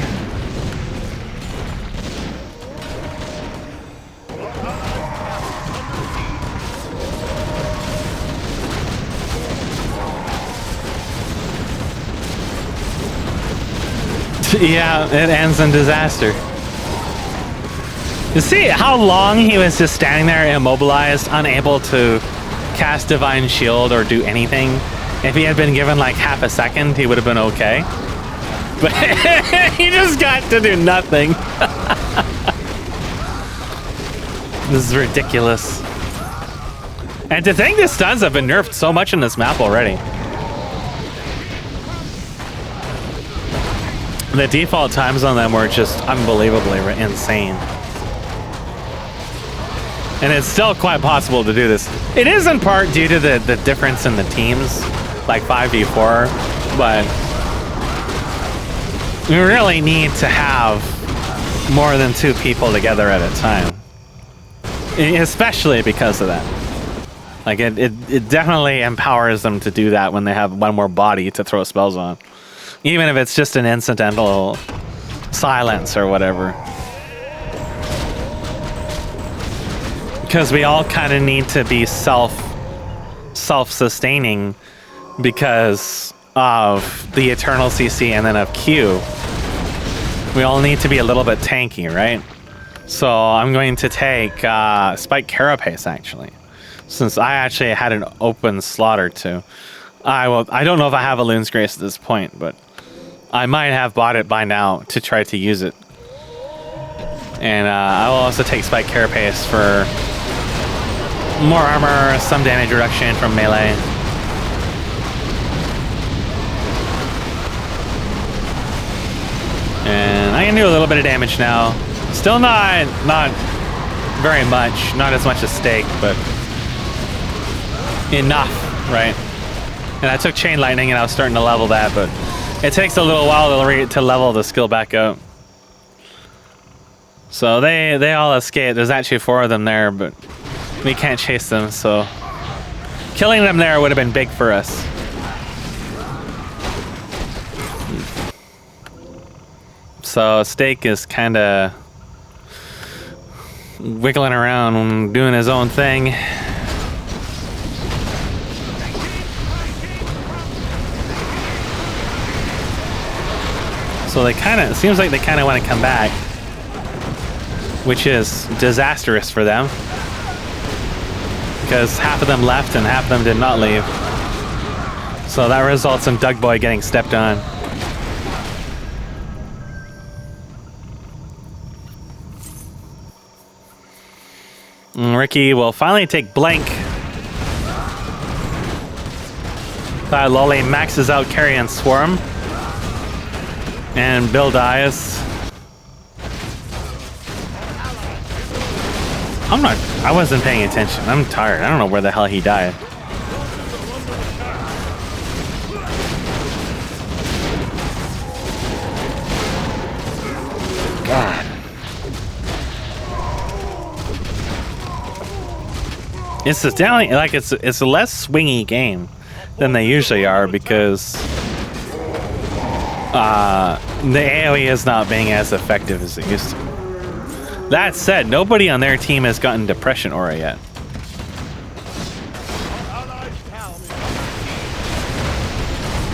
Yeah, it ends in disaster. You see how long he was just standing there immobilized, unable to cast Divine Shield or do anything? If he had been given like half a second, he would have been okay. But he just got to do nothing. This is ridiculous. And to think the stuns have been nerfed so much in this map already. The default times on them were just unbelievably insane. And it's still quite possible to do this. It is in part due to the difference in the teams, like 5v4, but we really need to have more than 2 people together at a time. Especially because of that. Like, it definitely empowers them to do that when they have 1 more body to throw spells on. Even if it's just an incidental silence or whatever. Because we all kind of need to be self-sustaining because of the Eternal CC and then of Q. We all need to be a little bit tanky, right? So I'm going to take Spike Carapace, actually. Since I actually had an open slot or 2. I don't know if I have a Loon's Grace at this point, but I might have bought it by now to try to use it. And I will also take Spike Carapace for more armor, some damage reduction from melee. And I can do a little bit of damage now. Still not very much, not as much as Steak, but enough, right? And I took Chain Lightning and I was starting to level that, but it takes a little while to level the skill back up. So they all escaped. There's actually 4 of them there, but we can't chase them, so killing them there would have been big for us. So Steak is kind of wiggling around, doing his own thing. So they it seems like they kind of want to come back, which is disastrous for them. Because half of them left and half of them did not leave. So that results in Doug Boy getting stepped on. And Ricky will finally take Blank. Lolly maxes out Carrion Swarm. And Bill dies. I wasn't paying attention. I'm tired. I don't know where the hell he died. It's just definitely like it's a less swingy game than they usually are because the AoE is not being as effective as it used to. That said, nobody on their team has gotten Depression Aura yet.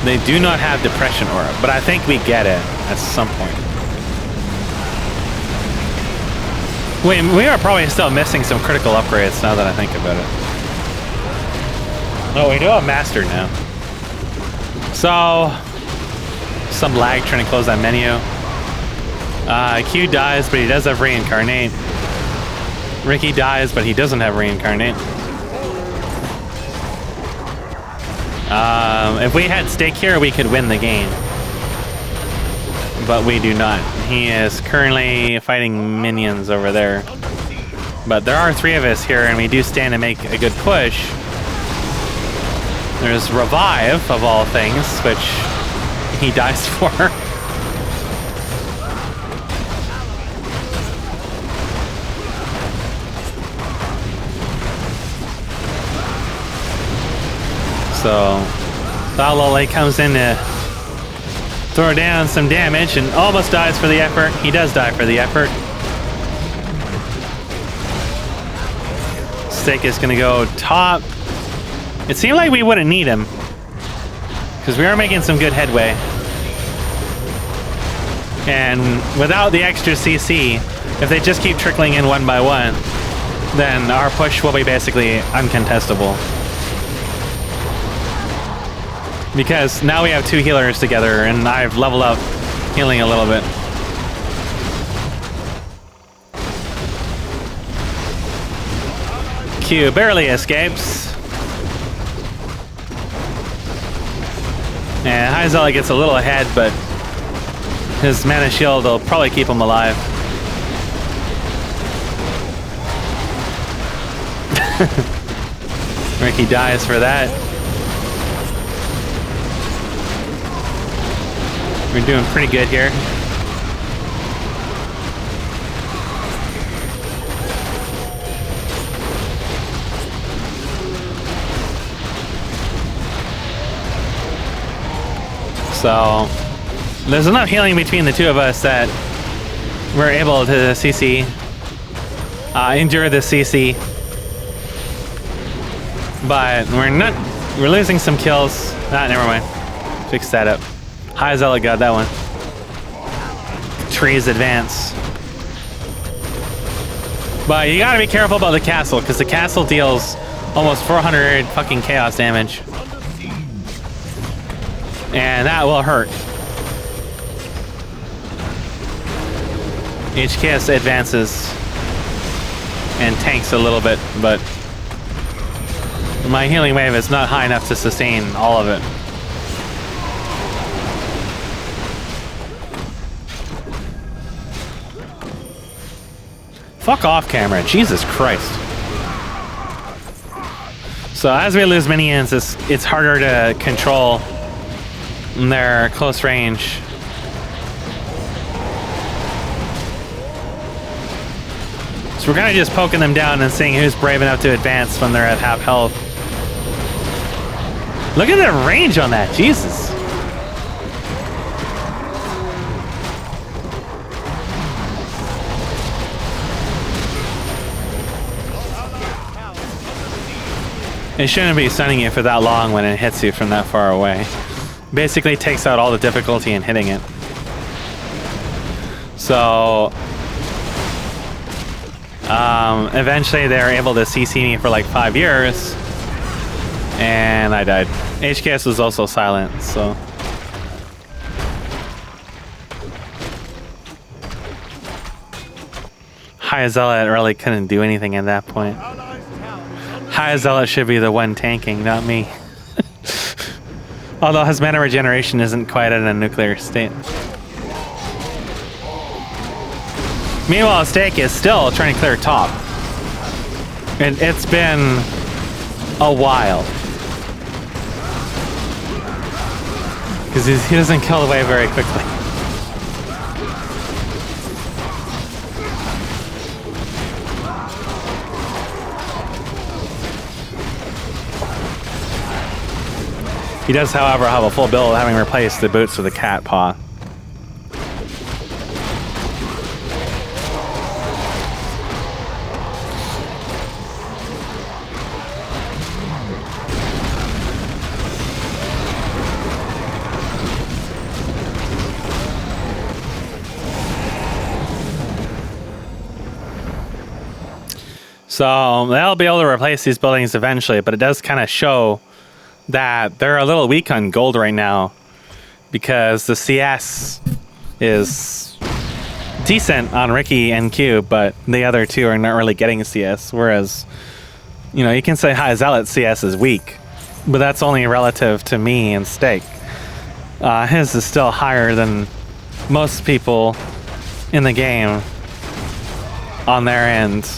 They do not have Depression Aura, but I think we get it at some point. We are probably still missing some critical upgrades now that I think about it. Oh, we do have Master now. So, some lag trying to close that menu. Q dies, but he does have Reincarnate. Ricky dies, but he doesn't have Reincarnate. If we had Stake here, we could win the game. But we do not. He is currently fighting minions over there. But there are 3 of us here, and we do stand to make a good push. There's Revive, of all things, which he dies for. So, Thalole comes in to throw down some damage and almost dies for the effort. He does die for the effort. Stake is going to go top. It seemed like we wouldn't need him because we are making some good headway. And without the extra CC, if they just keep trickling in one by one, then our push will be basically uncontestable. Because now we have 2 healers together, and I've leveled up healing a little bit. Q barely escapes. And High Zealot gets a little ahead, but his mana shield will probably keep him alive. Ricky dies for that. We're doing pretty good here. So there's enough healing between the 2 of us that we're able to CC, endure the CC. But we're losing some kills. Never mind. Fix that up. High Zealot got that one. Trees advance. But you gotta be careful about the castle, because the castle deals almost 400 fucking chaos damage. And that will hurt. HKS advances and tanks a little bit, but my healing wave is not high enough to sustain all of it. Fuck off, camera. Jesus Christ. So as we lose minions, it's harder to control their close range. So we're kind of just poking them down and seeing who's brave enough to advance when they're at half health. Look at the range on that. Jesus. It shouldn't be stunning you for that long when it hits you from that far away. Basically takes out all the difficulty in hitting it. So eventually they're able to CC me for like 5 years, and I died. HKS was also silent, so. High Zealot really couldn't do anything at that point. High Zealot should be the one tanking, not me. Although his mana regeneration isn't quite at a nuclear state. Meanwhile, Stake is still trying to clear top. And it's been a while. Because he doesn't kill the wave very quickly. He does, however, have a full build, having replaced the boots with a cat paw. So they'll be able to replace these buildings eventually, but it does kind of show that they're a little weak on gold right now because the CS is decent on Ricky and Q, but the other two are not really getting CS, whereas, you know, you can say High Zealot CS is weak, but that's only relative to me and Steak. His is still higher than most people in the game on their end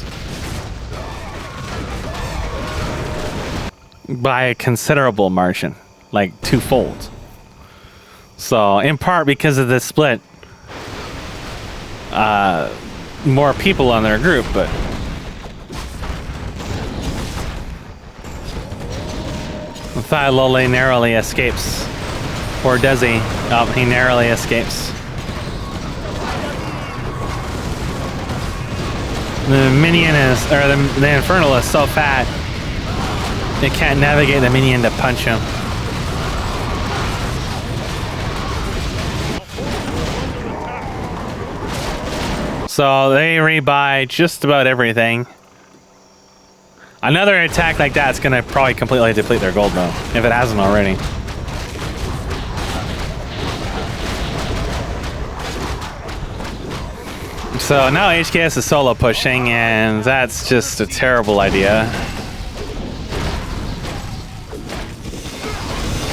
by a considerable margin, like twofold. So in part because of this split, more people on their group, but Thigh Lolly narrowly escapes. Or does he? Oh, he narrowly escapes. The minion is, or the Infernal is so fat, it can't navigate the minion to punch him. So they rebuy just about everything. Another attack like that's gonna probably completely deplete their gold though, if it hasn't already. So now HKS is solo pushing, and that's just a terrible idea.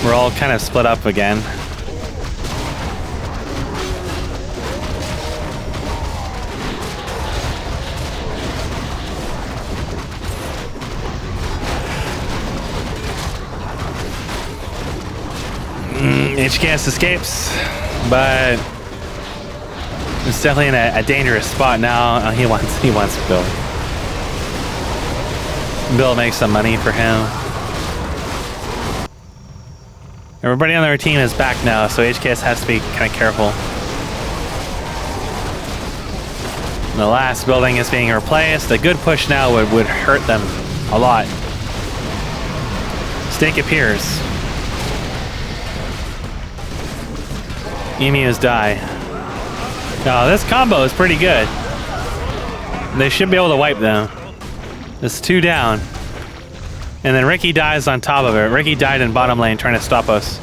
We're all kind of split up again. HKS escapes, but it's definitely in a dangerous spot now. He wants Bill. Bill makes some money for him. Everybody on their team is back now, so HKS has to be kind of careful. The last building is being replaced. A good push now would hurt them a lot. Stake appears. Emus die. Oh, this combo is pretty good. They should be able to wipe them. It's 2 down. And then Ricky dies on top of it. Ricky died in bottom lane trying to stop us.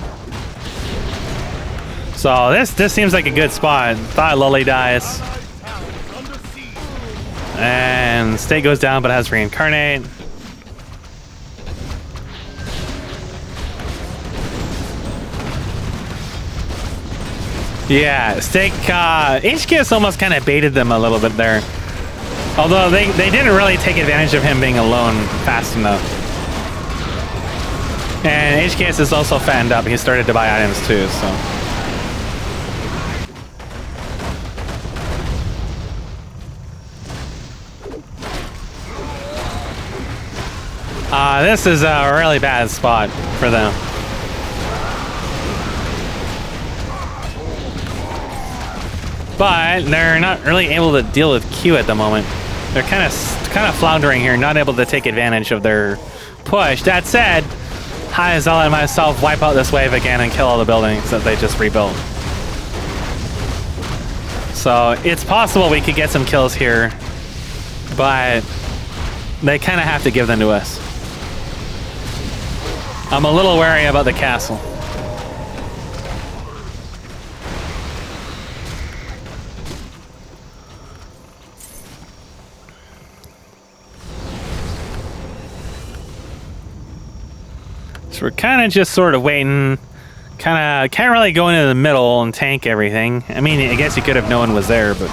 So this seems like a good spot. Thought Lully dies. And State goes down but has reincarnate. Yeah, Stake, HKS almost kind of baited them a little bit there. Although they didn't really take advantage of him being alone fast enough. And HKS is also fanned up. He started to buy items too, so. This is a really bad spot for them. But they're not really able to deal with Q at the moment. They're kind of floundering here, not able to take advantage of their push. That said, High Zealot and myself wipe out this wave again and kill all the buildings that they just rebuilt. So it's possible we could get some kills here, but they kind of have to give them to us. I'm a little wary about the castle. So we're kind of just sort of waiting. Kind of can't really go into the middle and tank everything. I mean, I guess you could have no one was there, but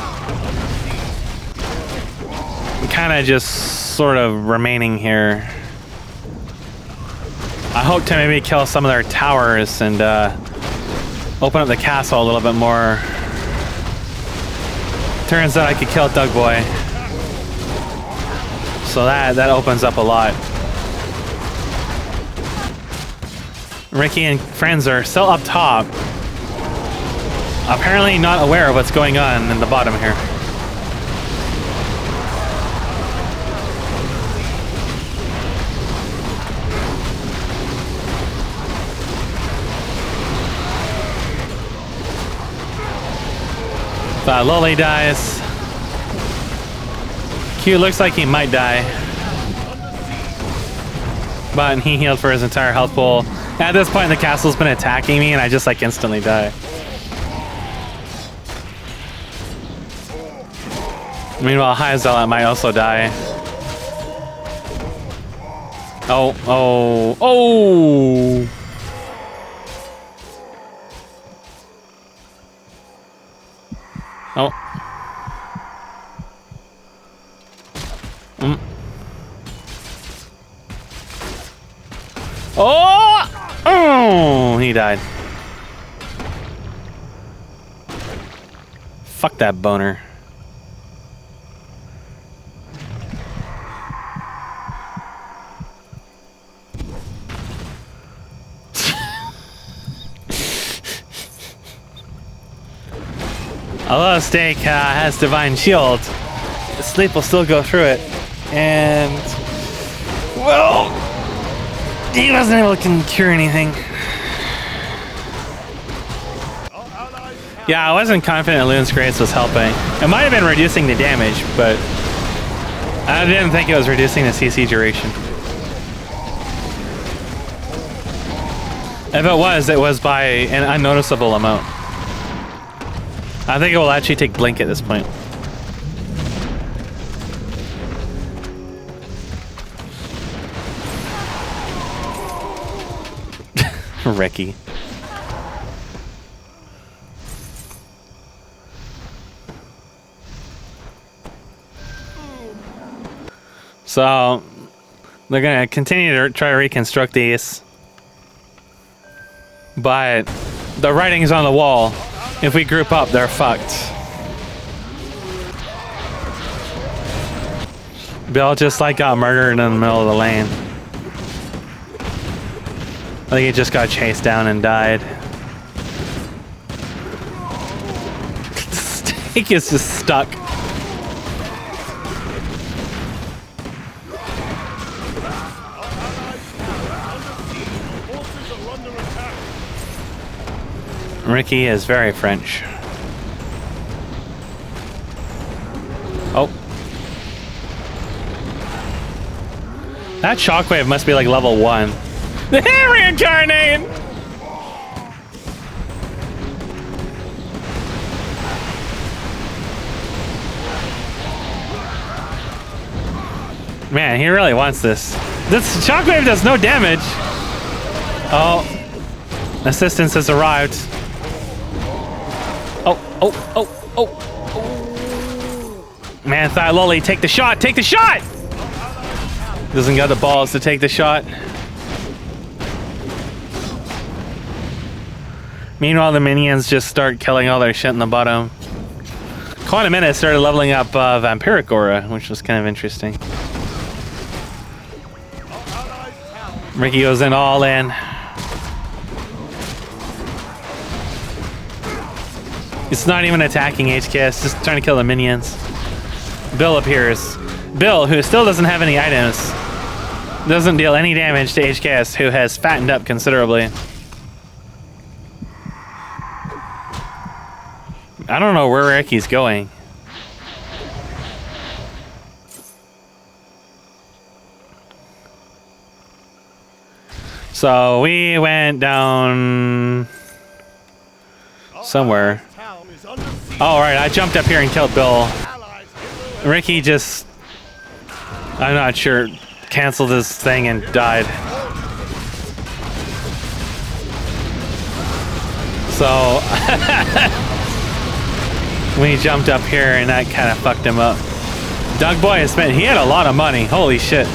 kind of just sort of remaining here. I hope to maybe kill some of their towers and open up the castle a little bit more. Turns out I could kill Doug Boy, so that opens up a lot. Ricky and friends are still up top. Apparently not aware of what's going on in the bottom here. Loli dies. Q looks like he might die. But he healed for his entire health pool. At this point, the castle's been attacking me, and I just like instantly die. Meanwhile, High Zealot might also die. Oh, oh, oh! Oh. Oh! Oh! He died. Fuck that boner. Although Steak has Divine Shield, the sleep will still go through it. And, well, he wasn't able to cure anything. Yeah, I wasn't confident Loon's Grace was helping. It might have been reducing the damage, but I didn't think it was reducing the CC duration. If it was by an unnoticeable amount. I think it will actually take Blink at this point. Ricky. So they're gonna continue to try to reconstruct these, but the writing's on the wall. If we group up, they're fucked. Bill just like got murdered in the middle of the lane. I think he just got chased down and died. Steak is just stuck. Ricky is very French. Oh. That shockwave must be like level 1. Reincarnate! Man, he really wants this. This shockwave does no damage. Oh. Assistance has arrived. Oh. Man, Thigh Loli, take the shot! Take the shot! Doesn't got the balls to take the shot. Meanwhile, the minions just start killing all their shit in the bottom. Quantum Menace started leveling up Vampiric Aura, which was kind of interesting. Ricky goes in all in. It's not even attacking HKS, just trying to kill the minions. Bill appears. Bill, who still doesn't have any items, doesn't deal any damage to HKS, who has fattened up considerably. I don't know where Ricky's going. So we went down somewhere. Oh, right, I jumped up here and killed Bill. Ricky just, I'm not sure, canceled his thing and died. So, we jumped up here and that kind of fucked him up. Doug Boy has spent, he had a lot of money, holy shit.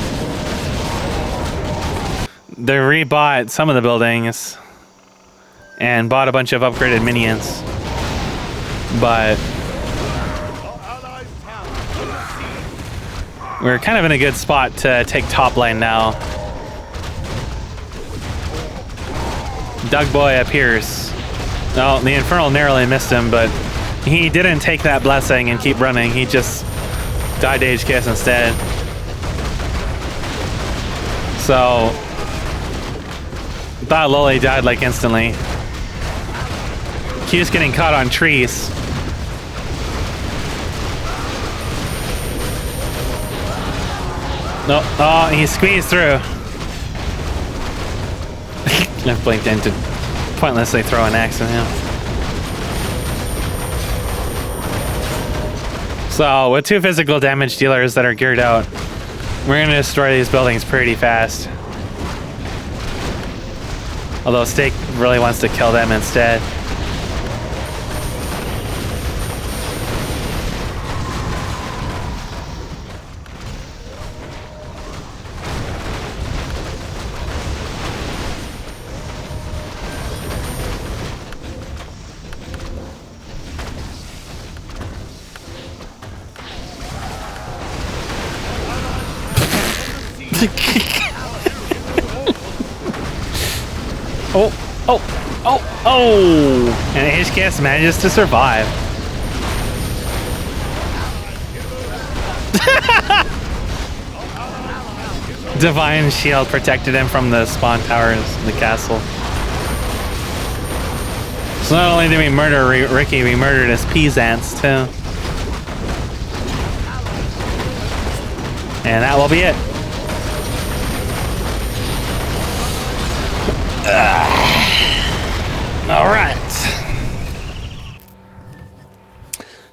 They rebought some of the buildings and bought a bunch of upgraded minions. But we're kind of in a good spot to take top lane now. Doug Boy appears. No, the Infernal narrowly missed him, but he didn't take that blessing and keep running. He just died to HKS instead. So, thought Loli died like instantly. Q's getting caught on trees. No, oh, he squeezed through. Left blinked in to pointlessly throw an axe at him. So, with 2 physical damage dealers that are geared out, we're going to destroy these buildings pretty fast. Although Steak really wants to kill them instead. Oh! And HKS manages to survive. Divine Shield protected him from the spawn towers in the castle. So not only did we murder Ricky, we murdered his peasants too. And that will be it. All right.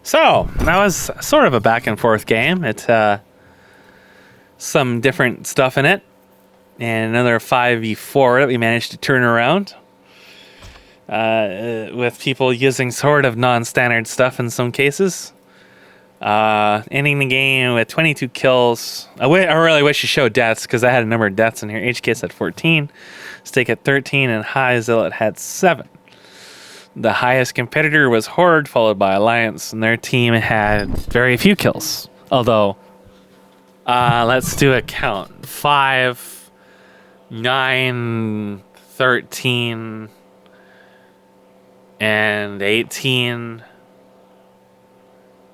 So that was sort of a back and forth game. It some different stuff in it, and another 5v4 that we managed to turn around. With people using sort of non-standard stuff in some cases. Ending the game with 22 kills. I really wish you showed deaths because I had a number of deaths in here. HKS at 14, Steak at 13, and High Zealot had 7. The highest competitor was Horde, followed by Alliance, and their team had very few kills. Although, let's do a count. 5, 9, 13, and 18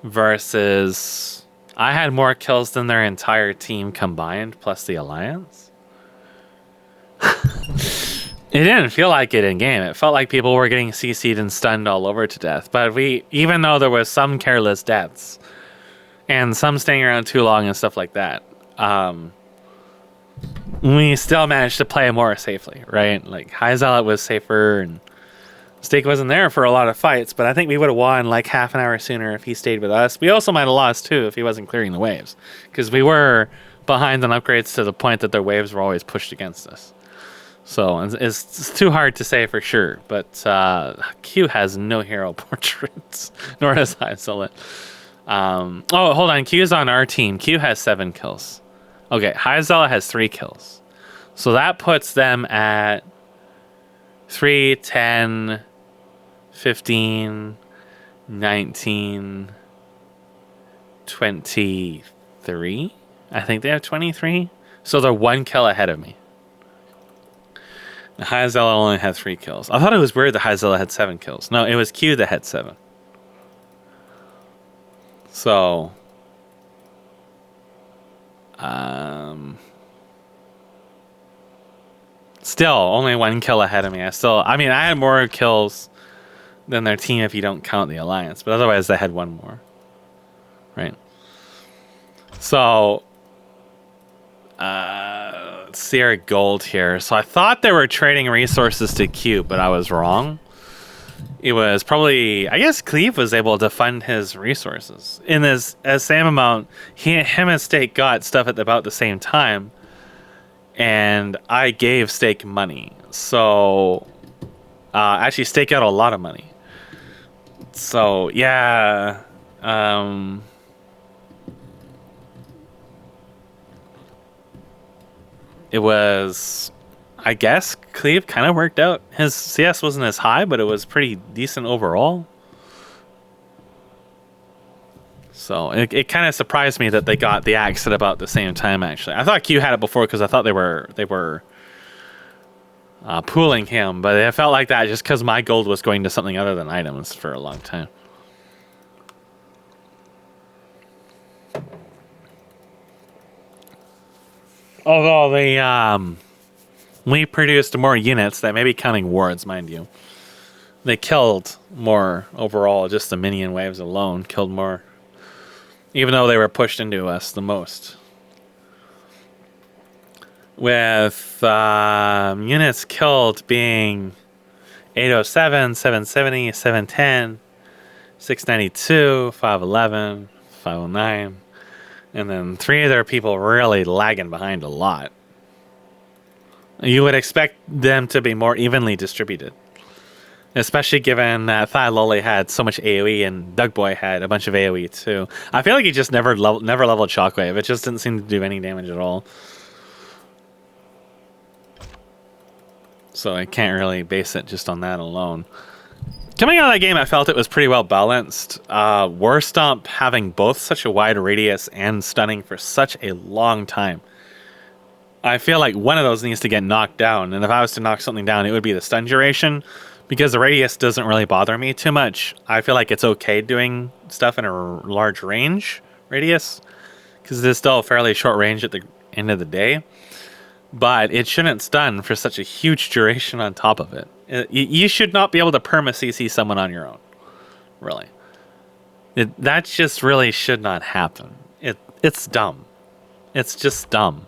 versus... I had more kills than their entire team combined, plus the Alliance. It didn't feel like it in game. It felt like people were getting CC'd and stunned all over to death. But even though there was some careless deaths and some staying around too long and stuff like that, we still managed to play more safely, right? Like High Zealot was safer and Steak wasn't there for a lot of fights, but I think we would have won like half an hour sooner if he stayed with us. We also might have lost too if he wasn't clearing the waves, because we were behind on upgrades to the point that their waves were always pushed against us. So it's too hard to say for sure, but Q has no hero portraits, nor does High Zealot. Oh, hold on. Q's on our team. Q has 7 kills. Okay, High Zealot has 3 kills. So that puts them at 3, 10, 15, 19, 23. I think they have 23. So they're 1 kill ahead of me. The High Zealot only had 3 kills. I thought it was weird that High Zealot had 7 kills. No, it was Q that had 7. So, still only 1 kill ahead of me. I mean, I had more kills than their team if you don't count the Alliance, but otherwise they had 1 more, right? So, let's see our gold here. So I thought they were trading resources to Q, but I was wrong. It was probably, I guess Cleve was able to fund his resources in this same amount. Him and Steak got stuff at about the same time, and I gave Steak money. So actually, Steak got a lot of money. So yeah, it was, I guess, Cleve kind of worked out. His CS wasn't as high, but it was pretty decent overall. So it kind of surprised me that they got the axe at about the same time, actually. I thought Q had it before because I thought they were pooling him, but it felt like that just because my gold was going to something other than items for a long time. Although we produced more units, that may be counting wards, mind you. They killed more overall, just the minion waves alone killed more. Even though they were pushed into us the most. With units killed being 807, 770, 710, 692, 511, 509, and then 3 other people really lagging behind a lot. You would expect them to be more evenly distributed. Especially given that Thigh Lolly had so much AoE and Doug Boy had a bunch of AoE too. I feel like he just never leveled Shockwave. It just didn't seem to do any damage at all. So I can't really base it just on that alone. Coming out of that game, I felt it was pretty well balanced. War Stomp having both such a wide radius and stunning for such a long time. I feel like one of those needs to get knocked down. And if I was to knock something down, it would be the stun duration. Because the radius doesn't really bother me too much. I feel like it's okay doing stuff in a large range radius. Because it is still a fairly short range at the end of the day. But it shouldn't stun for such a huge duration on top of it. You should not be able to perma-CC someone on your own. Really. That just really should not happen. It's dumb. It's just dumb.